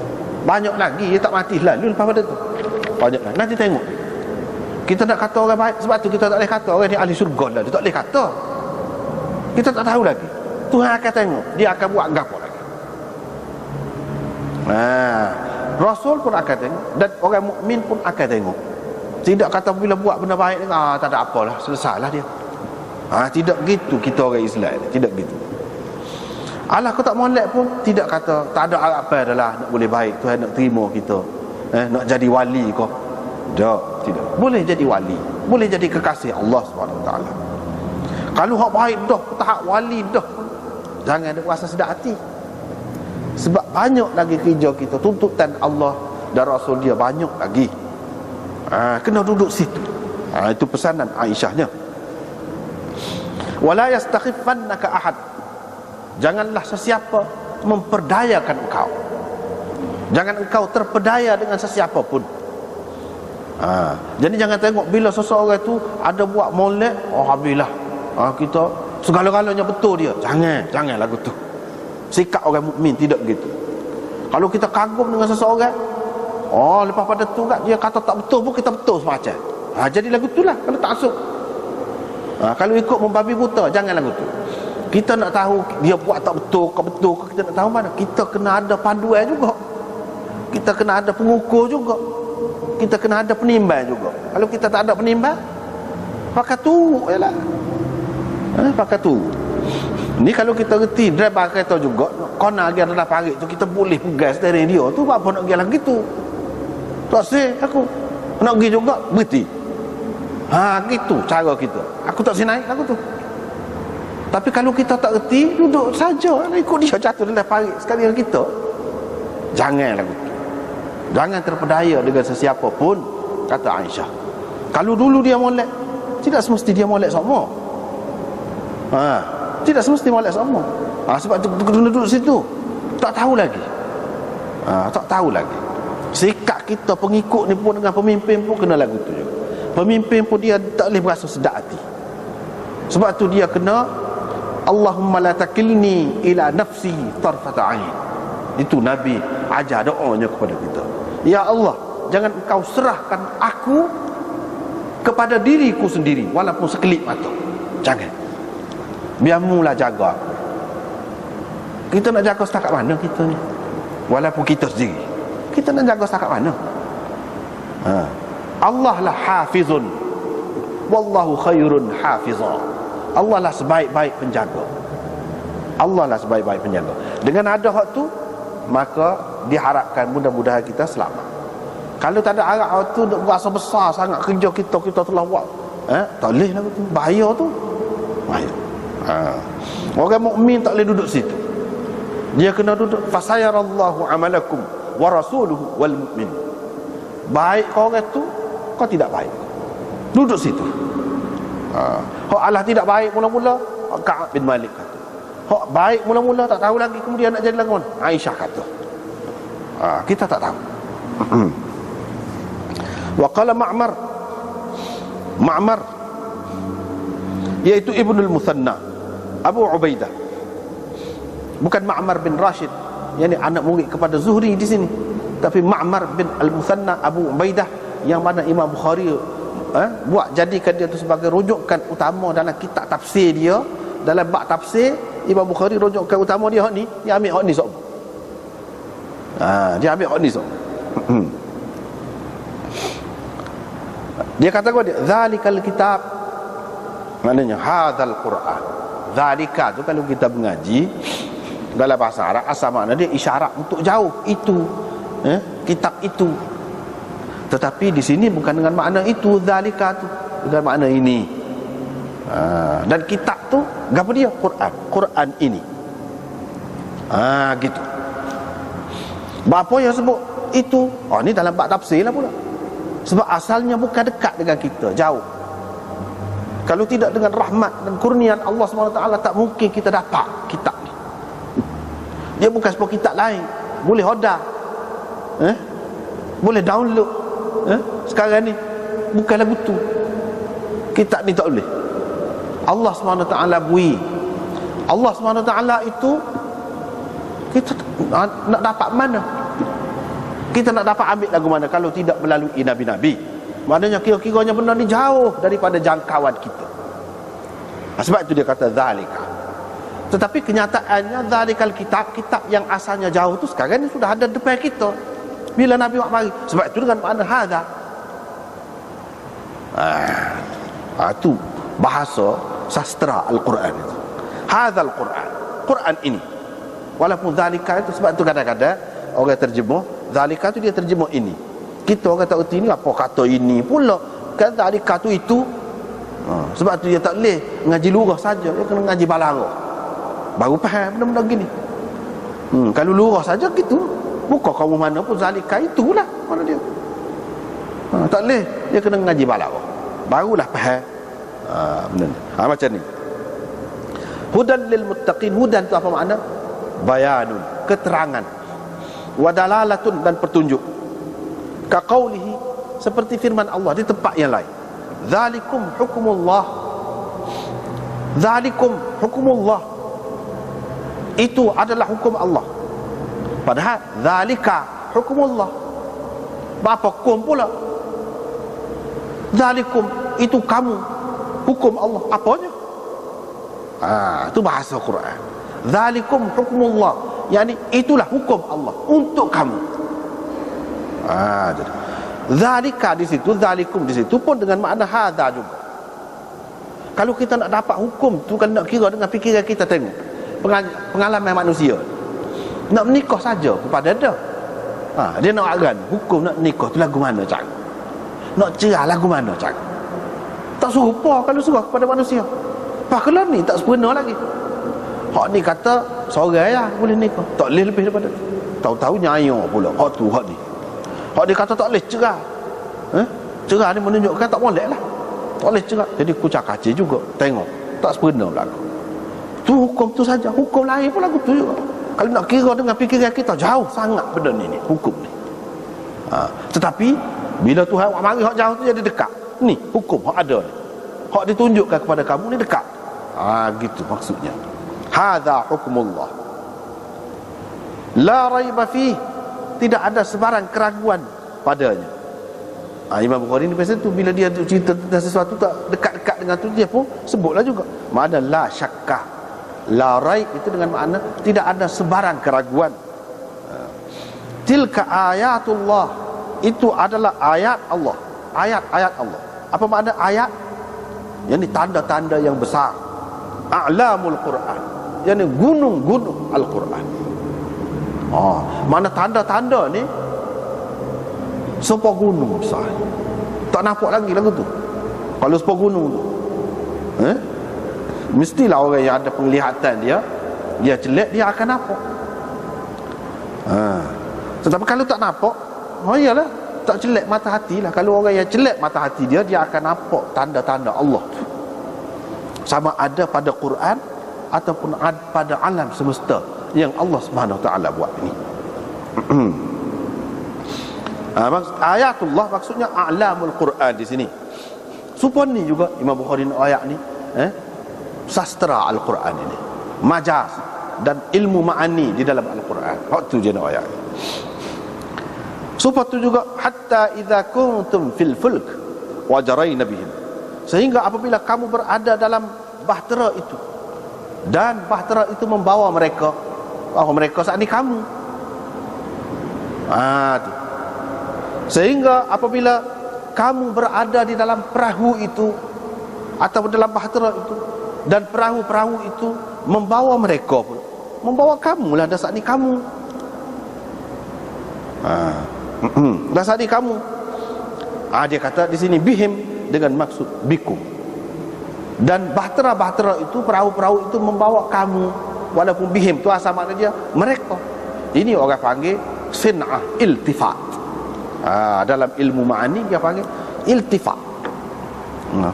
A: banyak lagi dia tak mati lalu lepas pada tu. Banyak lagi. Nanti tengok. Kita nak kata orang baik, sebab tu kita tak boleh kata orang ni ahli syurga lah. Dia tak boleh kata. Kita tak tahu lagi. Tuhan akan tengok dia akan buat gapo lagi. Rasul pun akan tengok dan orang mukmin pun akan tengok. Tidak kata bila buat benda baik tak ada apalah, selesailah dia. Tidak gitu kita orang Islam. Tidak gitu. Allah kau tak molek pun tidak kata tak ada harapan adalah nak boleh baik, Tuhan nak terima kita. Nak jadi wali kau. Tidak. Boleh jadi wali, boleh jadi kekasih Allah SWT. Kalau hak baik dah, tahap wali dah, jangan ada rasa sedap hati. Sebab banyak lagi kerja kita, tuntutan Allah dan Rasul dia banyak lagi. Kena duduk situ. Itu pesanan Aisyahnya. Wala yastakhifannaka ahad. Janganlah sesiapa memperdayakan engkau. Jangan engkau terpedaya dengan sesiapa pun. Jadi jangan tengok bila seseorang tu ada buat molek, habislah. Kita segala-galanya betul dia. Jangan lagu tu. Sikap orang mukmin tidak begitu. Kalau kita kagum dengan seseorang, lepas pada tu kan dia kata tak betul pun kita betul semacam. Jadi lagu tu lah kalau tak asuk. Kalau ikut membabi buta, jangan lagu tu. Kita nak tahu dia buat tak betul ke betul ke, kita nak tahu mana. Kita kena ada panduan juga. Kita kena ada pengukur juga. Kita kena ada penimbang juga. Kalau kita tak ada penimbang, pakai tu jelah. Pakai tu. Ni kalau kita reti driver kereta juga, kena lagi adalah parit tu kita boleh pegang steering dia tu, apa nak pergi lagi tu. Tak sih aku nak pergi juga berhenti. Gitu cara kita. Aku tak sini naik aku tu. Tapi kalau kita tak reti, duduk saja ikut dia jatuh dalam parit sekali dengan kita. Jangan lagu tu. Jangan terpedaya dengan sesiapa pun, kata Aisyah. Kalau dulu dia molek, tidak semesti dia molek semua. Tidak semesti molek semua. Sebab tu kena duduk situ. Tak tahu lagi. Tak tahu lagi. Sikap kita pengikut ni pun dengan pemimpin pun kena lagu tu juga. Pemimpin pun dia tak boleh berasa sedap hati. Sebab tu dia kena Allahumma la takilni ila nafsi tarfata ain. Itu Nabi ajar doanya kepada kita. Ya Allah, jangan engkau serahkan aku kepada diriku sendiri walaupun sekelip mata. Jangan. Biarmulah jaga aku. Kita nak jaga setakat mana kita ni? Walaupun kita sendiri, kita nak jaga setakat mana? Allah lah hafizun, wallahu khairun hafizah. Allah lah sebaik-baik penjaga. Allah lah sebaik-baik penjaga. Dengan ada hak tu, maka diharapkan mudah-mudahan kita selamat. Kalau tak ada harap hak tu, nak berasa besar sangat kerja kita telah buat, tak boleh lah tu. Bahaya tu. Bahaya. Orang mukmin tak boleh duduk situ. Dia kena duduk fasayarallahu amalakum wa rasuluhu wal mu'min. Baik kau orang tu, kau tidak baik, duduk situ. Hak Allah tidak baik mula-mula, Ka'ab bin Malik kata. Hak baik mula-mula tak tahu lagi, kemudian nak jadi lagu mana? Aisyah kata. Kita tak tahu. Wa qala Ma'mar iaitu Ibnul Muthanna Abu Ubaidah, bukan Ma'mar bin Rashid, yakni anak murid kepada Zuhri di sini, tapi Ma'mar bin Al-Muthanna Abu Ubaidah, yang mana Imam Bukhari buat jadikan dia tu sebagai rujukan utama dalam kitab tafsir dia. Dalam bab tafsir, Imam Bukhari rujukan utama dia hak ni, dia ambil hak ni sok. Dia ambil hak ni sok. Dia kata kepada dia, zalikal kitab, maknanya hadzal Quran. Zalika tu kalau kita mengaji dalam bahasa Arab, asal makna dia isyarat untuk jauh itu, kitab itu. Tetapi di sini bukan dengan makna itu, zalika tu dengan makna ini. Dan kitab tu apa dia? Quran ini. Gitu. Apa yang sebut itu? Ni dalam bab tafsir lah pula. Sebab asalnya bukan dekat dengan kita, jauh. Kalau tidak dengan rahmat dan kurnian Allah SWT, tak mungkin kita dapat kitab ni. Dia bukan seperti kitab lain, boleh order, boleh download. Sekarang ni bukan lagu tu. Kitab ni tak boleh. Allah SWT bui. Allah SWT itu Kita nak dapat mana? Kita nak dapat ambil lagu mana kalau tidak melalui nabi-nabi? Maknanya kira-kiranya benda ni jauh daripada jangkauan kita. Sebab itu dia kata zalika. Tetapi kenyataannya zalikal kitab yang asalnya jauh tu sekarang ni sudah ada depan kita bila Nabi Muhammad mari. Sebab itu dengan makna hadza. Itu bahasa sastra Al-Quran itu. Hadzal Quran. Quran ini. Walaupun zalika itu, sebab itu kadang-kadang orang terjemah zalika tu dia terjemah ini. Kita orang tak erti ni apa kata ini pula. Kan zalika tu itu. Sebab tu dia tak boleh ngaji lurah saja, dia kena ngaji balarah. Baru faham benda-benda gini. Kalau lurah saja gitu, bukan kaum mana pun zalika itulah mana dia. Tak boleh, dia kena ngaji balarah. Barulah faham. Benda ni. Macam ni. Hudan lil muttaqin. Hudan tu apa makna? Bayanun, keterangan. Wa dalalatun, dan petunjuk. Ka qaulihi, seperti firman Allah di tempat yang lain. Zalikum hukumullah. Zalikum hukumullah. Itu adalah hukum Allah. Padahal zalika hukumullah. Apa hukum pula? Zalikum, itu kamu, hukum Allah. Apanya? Itu bahasa Quran. Zalikum hukumullah, yakni itulah hukum Allah untuk kamu. Jadi zalika di situ, zalikum di situ pun dengan makna hadza juga. Kalau kita nak dapat hukum tu, kalau nak kira dengan fikiran kita, tengok pengalaman manusia. Nak menikah saja kepada dia. Dia nak agan hukum nak nikah tu lagu mana cara? Nak cerai lagu mana cara? Tak serupa kalau suruh kepada manusia. Kalau ni tak sempurna lagi. Hak ni kata seorang ya boleh nikah, tak boleh lebih daripada tu. Tahu-tahu nyaya pula hak tu, hak ni. Hak dia kata tak boleh cerai. Cerai ni menunjukkan tak boleh lah. Tak boleh cerai. Jadi kucak kacir juga. Tengok, tak sempurna lagu. Tu hukum tu saja. Hukum lain pun lagu tu juga. Kalau nak kira dengan fikiran kita, jauh sangat benda ni, hukum ni. Tetapi bila Tuhan mari hak jauh tu jadi dekat. Ni hukum hak ada ni. Hak ditunjukkan kepada kamu ni dekat. Gitu maksudnya. Hadza hukmullah. La raiba fi, tidak ada sebarang keraguan padanya. Imam Bukhari ni pasal tu bila dia cerita tentang sesuatu tak dekat-dekat dengan tu, dia pun sebutlah juga makna la syakka. La raib itu dengan makna tidak ada sebarang keraguan. Tilka ayatullah, itu adalah ayat Allah. Ayat-ayat Allah. Apa makna ayat? Yang ni tanda-tanda yang besar. A'lamul Quran, yang ni gunung-gunung Al-Quran. Mana tanda-tanda ni sebuah gunung besar. Tak nampak lagi lagu tu. Kalau sebuah gunung tu, mestilah orang yang ada penglihatan dia celak, dia akan nampak. Tetapi kalau tak nampak, iyalah, tak celak mata hati lah. Kalau orang yang celak mata hati dia akan nampak tanda-tanda Allah tu. Sama ada pada Quran ataupun pada alam semesta yang Allah Subhanahu Wa Taala buat ini. Ayatullah maksudnya a'lamul Quran di sini. Supaya ni juga Imam Bukhari ayat ni, sastra Al-Quran ini, majaz dan ilmu ma'ani di dalam Al-Quran. Waktu je nak ayat. Supaya tu juga hatta idza kuntum fil fulk wa jarayna bihim, sehingga apabila kamu berada dalam bahtera itu dan bahtera itu membawa mereka, mereka saat ini kamu. Tu. Sehingga apabila kamu berada di dalam perahu itu atau dalam bahtera itu dan perahu-perahu itu membawa mereka pula, membawa kamu lah, dan saat ini kamu. Dan saat ini kamu. Dia kata di sini bihim dengan maksud bikum. Dan bahtera-bahtera itu, perahu-perahu itu membawa kamu. Walaupun bihim tu asal makna dia mereka. Ini orang panggil sin'ah iltifat. Dalam ilmu ma'ani dia panggil iltifat.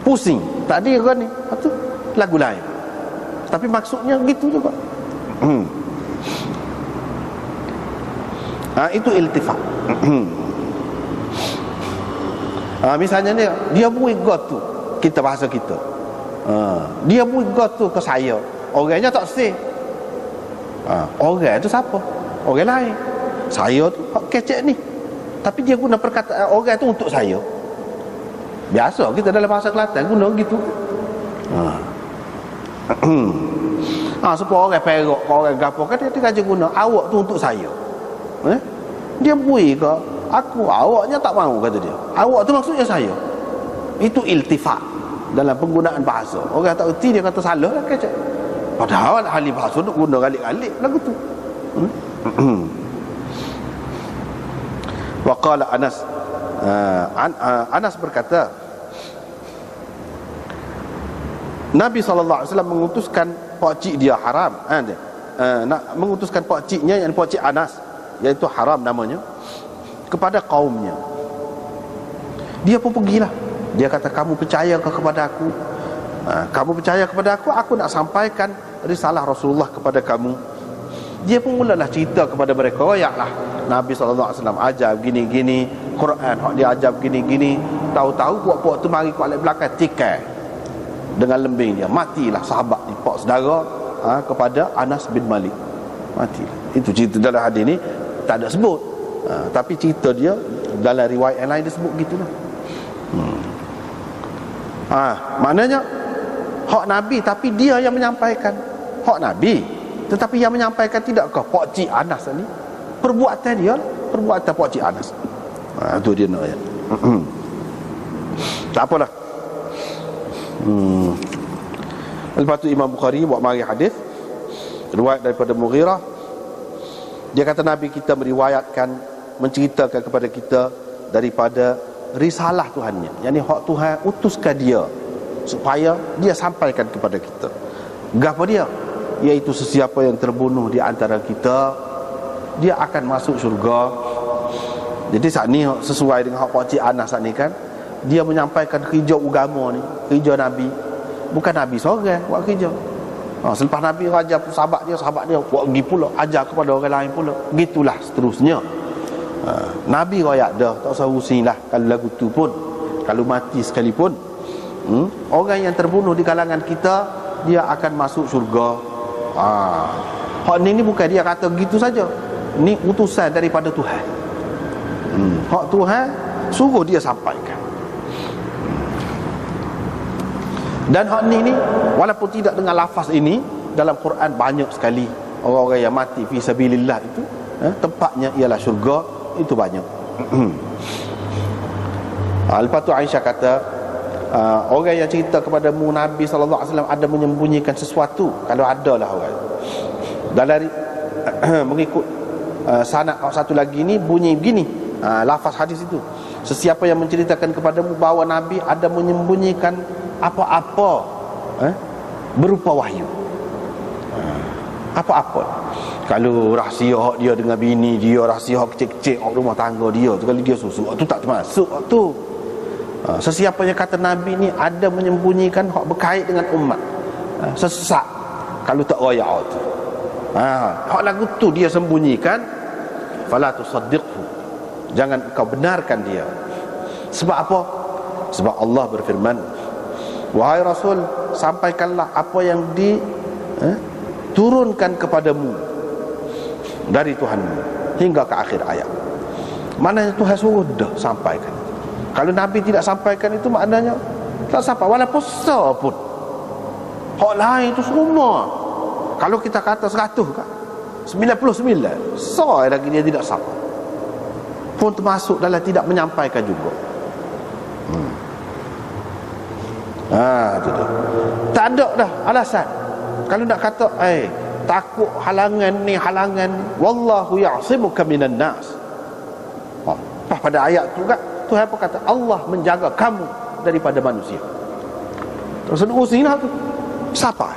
A: Pusing. Tadi kan ni, itu lagu lain. Tapi maksudnya gitu juga. Itu iltifat. Misalnya dia bui gotu, kita bahasa kita. Dia bui gotu ke saya. Orangnya tak sih. Orang tu siapa? Orang lain. Saya tu hak kecek ni, tapi dia guna perkataan orang tu untuk saya. Biasa kita dalam bahasa Kelantan guna gitu. Supaya orang Perak, orang gapo kan dia aja guna awak tu untuk saya. Dia bui ke aku, awaknya tak mahu, kata dia. Awak tu maksudnya saya. Itu iltifat dalam penggunaan bahasa. Orang tak erti dia kata salah lah kecek. Padahal ahli bahasa tu guna galik-galik lagu tu. Wa qala Anas, Anas berkata, Nabi SAW mengutuskan pakcik dia Haram, nak mengutuskan pakciknya, yang pakcik Anas, iaitu Haram namanya, kepada kaumnya. Dia pun pergilah. Dia kata, kamu percaya ke kepada aku? Kamu percaya kepada aku nak sampaikan risalah Rasulullah kepada kamu. Dia pun mulalah cerita kepada mereka, royaklah Nabi SAW ajar gini-gini, Quran dia ajar gini-gini. Tahu-tahu puak-puak tu mari ke belakang tikai dengan lembing dia. Matilah sahabat ni, pak saudara kepada Anas bin Malik. Matilah. Itu cerita dalam hadis ni tak ada sebut, tapi cerita dia dalam riwayat yang lain dia sebut gitulah. Maknanya hak Nabi, tapi dia yang menyampaikan. Hak Nabi, tetapi yang menyampaikan tidakkah pakcik Anas ni? Perbuatan dia, perbuatan pakcik Anas. Itu dia nak ya. Tak apalah. Lepas tu Imam Bukhari buat mari hadis riwayat daripada Mughirah. Dia kata Nabi kita meriwayatkan, menceritakan kepada kita daripada risalah Tuhannya, yakni hak Tuhan utuskan dia supaya dia sampaikan kepada kita. Gapo dia? Iaitu sesiapa yang terbunuh di antara kita, dia akan masuk syurga. Jadi saat ni sesuai dengan hak pakcik Anas saat ni kan, dia menyampaikan kerja agama ni, kerja Nabi. Bukan Nabi seorang buat kerja. Selepas Nabi ajar sahabat dia buat pergi pula ajar kepada orang lain pula. Gitulah seterusnya. Nabi royak dah, tak usah pusing lah kalau lagu tu pun, kalau mati sekalipun. Orang yang terbunuh di kalangan kita, dia akan masuk syurga. Hak ni bukan dia kata gitu saja. Ni utusan daripada Tuhan. Hak Tuhan suruh dia sampaikan. Dan hak ni walaupun tidak dengan lafaz ini, dalam Quran banyak sekali orang-orang yang mati fi sabilillah itu, tempatnya ialah syurga, itu banyak. Lepas tu Aisyah kata, orang yang cerita kepadamu Nabi SAW ada menyembunyikan sesuatu, kalau ada lah orang. Dan dari mengikut sanad satu lagi ni bunyi begini, lafaz hadis itu, sesiapa yang menceritakan kepadamu bahawa Nabi ada menyembunyikan apa-apa berupa wahyu, apa-apa. Kalau rahsia hak dia dengan bini dia, rahsia hak kecil-kecil hak rumah tangga dia tu, kalau dia susuk tu tak termasuk tu. Sesiapa yang kata Nabi ni ada menyembunyikan hak berkait dengan umat, sesat kalau tak royak tu, hak lagu tu dia sembunyikan, fala tusaddiqhu, jangan kau benarkan dia. Sebab apa? Sebab Allah berfirman, wahai Rasul, sampaikanlah apa yang diturunkan kepadamu dari Tuhanmu hingga ke akhir ayat. Maknanya Tuhan suruh dah sampaikan. Kalau Nabi tidak sampaikan itu maknanya tak sampai, walaupun sah pun. Hak lain itu semua, kalau kita kata 100 kan, 99 sah lagi dia tidak sampai, pun termasuk dalam tidak menyampaikan juga. Itu dah. Tak ada dah alasan. Kalau nak kata takut halangan ni, wallahu ya'simuka minan nas. Pada ayat tu kan Tuhan apa kata? Allah menjaga kamu daripada manusia. Terus urusin lah tu. Siapa?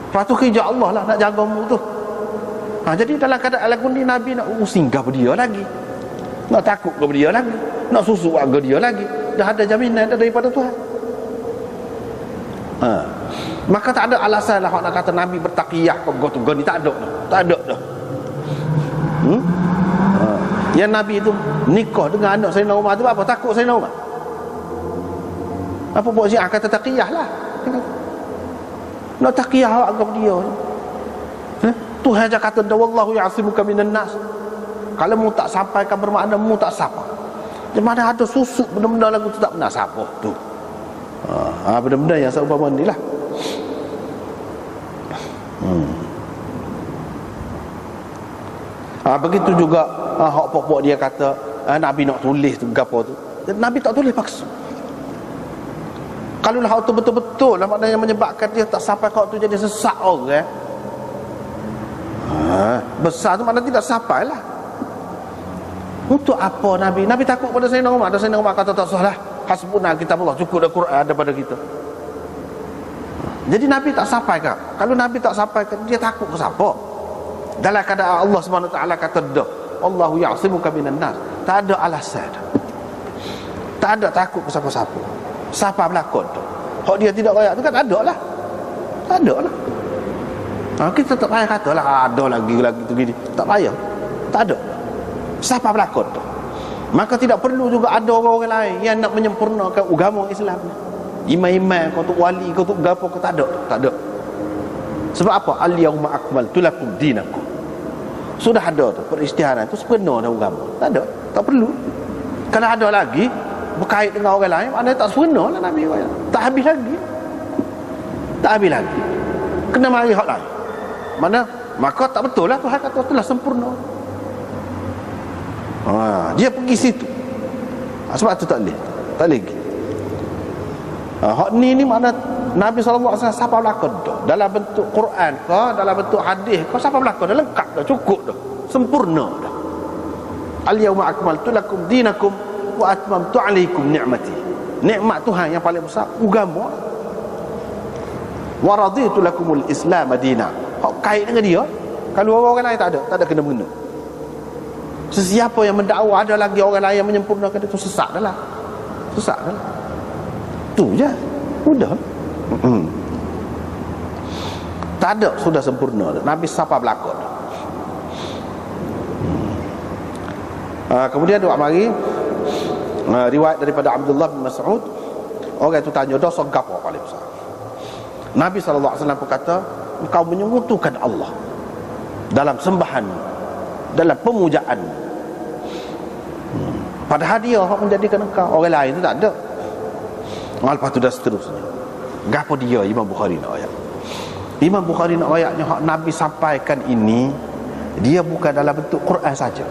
A: Lepas tu kerja Allah lah nak jagamu tu. Jadi dalam keadaan lagu ni Nabi nak urusin ke dia lagi, nak takut ke dia lagi, nak susuk ke dia lagi. Dah ada jaminan daripada Tuhan. Maka tak ada alasan lah nak kata Nabi bertakiyah ni, tak ada dah. Yang Nabi itu nikah dengan anak Sayyidina Umar tu apa? Takut Sayyidina Umar? Apa buat Syiah kata takiyah lah. Nak takiyah agak dia. Tuhan aja kata wallahu ya'simuka minan nas. Kalau mu tak sampaikan bermakna mu tak sapa. Di mana ada susuk benda-benda lagu tu tak pernah sapa tu. Benda-benda yang seumpama ni lah. Begitu juga hak pokok dia kata Nabi nak tulis tu gapo tu. Nabi tak tulis paksa. Kalau lah hak tu betul-betul lah maknanya menyebabkan dia tak sampai hak tu jadi sesak orang. Besar tu makna tidak sampai lah. Untuk apa Nabi? Nabi takut pada Sayyidina Umar. Ada Sayyidina Umar kata tak salah. Hasbuna kitabullah, cukup dah Quran ada pada kita. Jadi Nabi tak sampaikan. Kalau Nabi tak sampaikan, dia takut ke siapa? Dalam keadaan Allah Subhanahu Wa Taala kata dah, Allahu ya'simuka minan nas. Tak ada alasan. Tak ada takut ke siapa-siapa. Siapa berlakon tu? Hak dia tidak royak tu kan ada lah. Tak ada lah. Kita tak payah kata lah ada lagi tu gini. Tak payah. Tak ada. Siapa berlakon tu? Maka tidak perlu juga ada orang-orang lain yang nak menyempurnakan agama Islam. Imam-imam kau tu wali kau tu gapo kau tak ada. Tak ada. Sebab apa? Al-yauma akmaltu lakum dinakum. Sudah ada tu peristiharan tu sepenuh dah agama. Tak ada. Tak perlu. Kalau ada lagi berkait dengan orang lain, maknanya tak sempurna lah Nabi kata. Tak habis lagi. Tak habis lagi. Kena mari hak lain. Mana? Maka tak betul lah Tuhan kata telah sempurna. Dia pergi situ. Sebab tu tak boleh. Tak boleh. Hak ni mana Nabi SAW siapa berlakon dah. Dalam bentuk Quran ke, dalam bentuk hadis ke, siapa berlakon dah, lengkap dah, cukup dah, sempurna dah. Al-yawma akmaltu lakum dinakum wa atmamtu alaikum ni'mati. Nikmat Tuhan yang paling besar agama. Wa raditu lakumul Islam madina. Hak kait dengan dia. Kalau orang lain tak ada kena-mengena. Sesiapa yang mendakwa ada lagi orang lain yang menyempurnakan itu, sesak dah lah. Sesak dah lah. Tu je. Sudah. Tak ada, sudah sempurna. Nabi siapa berlakon. Kemudian doa mari riwayat daripada Abdullah bin Mas'ud. Orang itu tanya dosa gapo paling besar. Nabi SAW pun kata, engkau menyekutukan Allah dalam sembahan, dalam pemujaan. Padahal dia yang menjadikan engkau, orang lain itu tak ada. Lepas tu dah seterusnya. Gapo dia Imam Bukhari nak ayat. Imam Bukhari nak ayatnya hak Nabi sampaikan ini, dia bukan dalam bentuk Quran saja.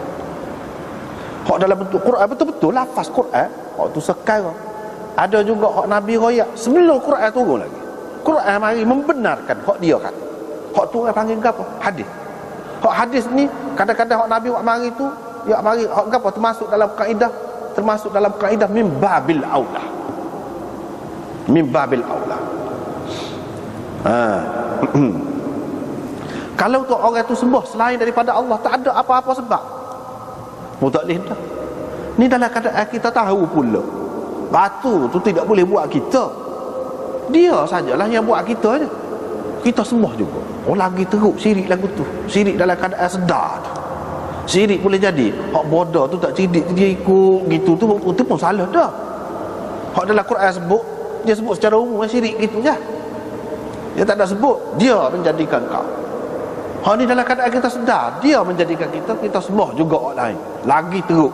A: Hak dalam bentuk Quran betul-betul lafaz Quran. Hak tu sekarang ada juga hak Nabi royak sebelum Quran turun lagi. Quran mari membenarkan hak dia kata. Hak tu orang panggil apa? Hadis. Hak hadis ni kadang-kadang hak Nabi buat mari tu, ya mari hak apa termasuk dalam kaedah min babil aula. Min babil aula. Kalau tu orang tu sembah selain daripada Allah, tak ada apa-apa sebab. Mutaklih dah. Ni dalam keadaan kita tahu pula batu tu tidak boleh buat kita. Dia sajalah yang buat kita je. Kita sembah juga. Oh lagi teruk syirik lagu tu. Syirik dalam keadaan sedar tu. Syirik boleh jadi hak bodoh tu tak cerdik dia ikut gitu tu pun salah dah. Hak dalam Quran sebut, dia sebut secara umum syirik gitu je. Dia tak ada sebut dia menjadikan kau. Hak ni dalam keadaan kita sedar, dia menjadikan kita sembah juga orang lain. Lagi teruk.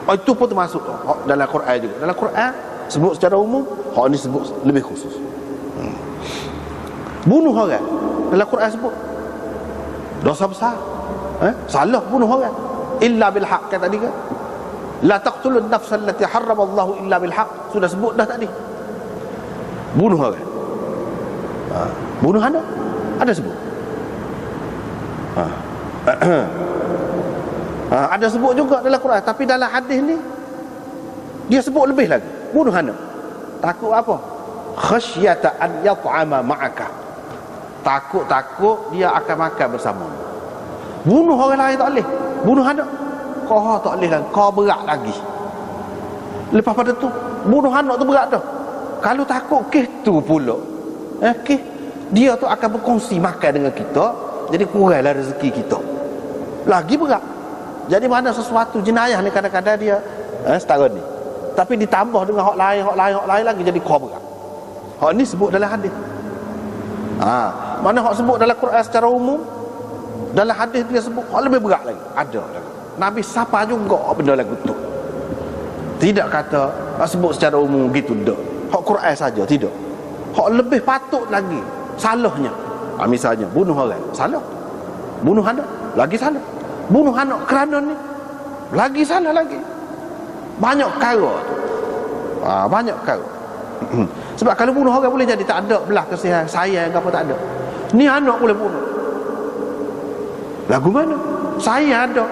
A: Itu pun termasuk dalam Quran juga. Dalam Quran sebut secara umum, hak ni sebut lebih khusus. Bunuh orang dalam Quran sebut dosa besar. Salah bunuh orang illa bil haq kata tadi kan. La taqtulun nafsal lati harramallahu illa bil haq. Sudah sebut dah tadi. Bunuh orang. Bunuh anak ada sebut. Ada sebut juga dalam Quran, tapi dalam hadis ni dia sebut lebih lagi. Bunuh anak. Takut apa? Khasyata an yat'ama ma'aka. Takut dia akan makan bersama. Bunuh orang lain tak boleh. Bunuh anak kau tak boleh lagi. Kau berat lagi. Lepas pada tu bunuh anak tu berat dah. Kalau takut kes tu pula, kes dia tu akan berkongsi makan dengan kita, jadi kuranglah rezeki kita. Lagi berat. Jadi mana sesuatu jenayah ni kadang-kadang dia setara ni. Tapi ditambah dengan hak lain lagi jadi kau berat. Hak ni sebut dalam hadis. Mana hak sebut dalam Quran secara umum, Dalam hadis dia sebut lebih berat lagi. Ada lagi. Nabi sapa juga benda lagu tu. Tidak kata sebut secara umum gitu dak. Hak Quran saja tidak. Hak lebih patut lagi salahnya. Misalnya bunuh orang, salah. Bunuh anak, lagi salah. Bunuh anak kerana ni, lagi salah lagi. Banyak perkara tu. Banyak perkara. Sebab kalau bunuh orang boleh jadi tak ada belah kasihan, sayang ke apa tak ada. Ni anak boleh bunuh. Lagu mana? Saya ada.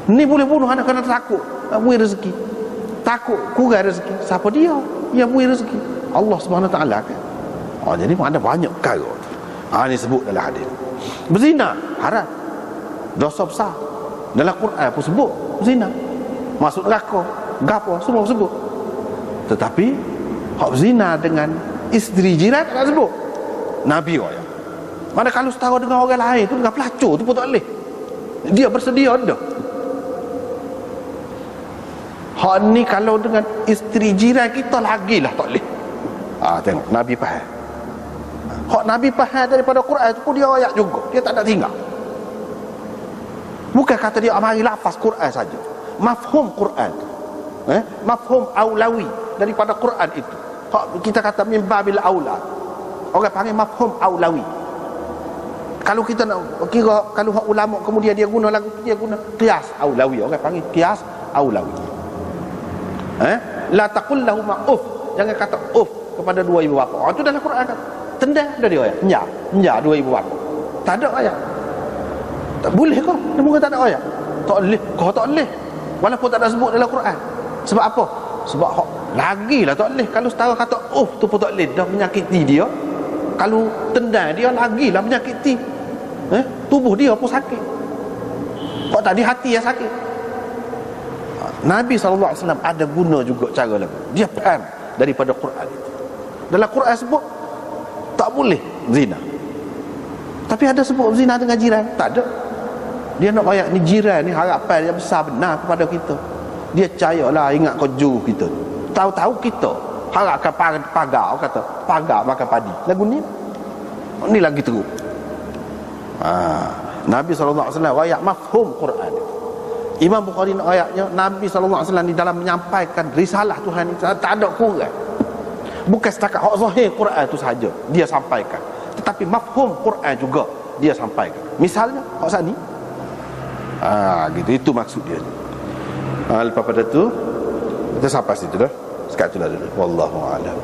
A: Ni boleh bunuh anak kerana takut bui rezeki. Takut kurang rezeki. Siapa dia? Yang bui rezeki. Allah Subhanahu Wa Taala kan. Jadi ada banyak perkara. Ni sebut dalam hadis. Berzina haram. Dosa besar. Dalam Quran pun sebut zina. Masuk neraka, gapo semua sebut. Tetapi hak zina dengan isteri jiran tak sebut. Nabi ayat. Mana kalau setara dengan orang lain tu, dengan pelacur tu pun tak boleh. Dia bersedia dah. Hak ni kalau dengan isteri jiran kita lagilah tak boleh. Tengok Nabi faham. Hak Nabi faham daripada Quran tu pun dia ayat juga. Dia tak nak tinggal. Bukan kata dia amari lafaz Quran saja. Mafhum Quran. Mafhum aulawi daripada Quran itu. Hak kita kata min babil aula. Orang panggil mafhum aulawi. Kalau kita nak kira, kalau hak ulama kemudian dia guna lagu, dia guna qiyas aulawi. Orang panggil qiyas aulawi. La taqul lahum uff. Jangan kata uff kepada dua ibu bapa. Itu dalam Quran kata. Tendang dah dia ayat. Nya dua ibu bapa. Tak ada ayat. Tak boleh kau? Dia mungkin tak ada ayat. Tak boleh. Kau tak boleh. Walaupun tak ada sebut dalam Quran. Sebab apa? Sebab hak lagilah tak boleh. Kalau setara kata uff tu pun tak boleh, dah menyakiti dia. Kalau tendang dia lagilah menyakiti. Tubuh dia pun sakit. Kok tadi hati yang sakit. Nabi SAW ada guna juga cara lagu. Dia faham daripada Quran itu. Dalam Quran sebut tak boleh zina. Tapi ada sebut zina dengan jiran? Tak ada. Dia nak bayar ni jiran ni harapan yang besar benar kepada kita. Dia percayalah ingat kau juru kita. Tahu-tahu kita harapkan pagar, kata pagar makan padi. Lagu ni lagi teruk. Nabi SAW ayat mafhum Quran. Imam Bukhari nak ayatnya Nabi SAW di dalam menyampaikan risalah Tuhan ni tak ada kurang. Bukan setakat hak zahir Quran tu sahaja dia sampaikan, tetapi mafhum Quran juga dia sampaikan. Misalnya hak sani gitu, itu maksud dia. Lepas pada tu kita sampai situ dah. Sekat tu lah dulu. Wallahu a'lam.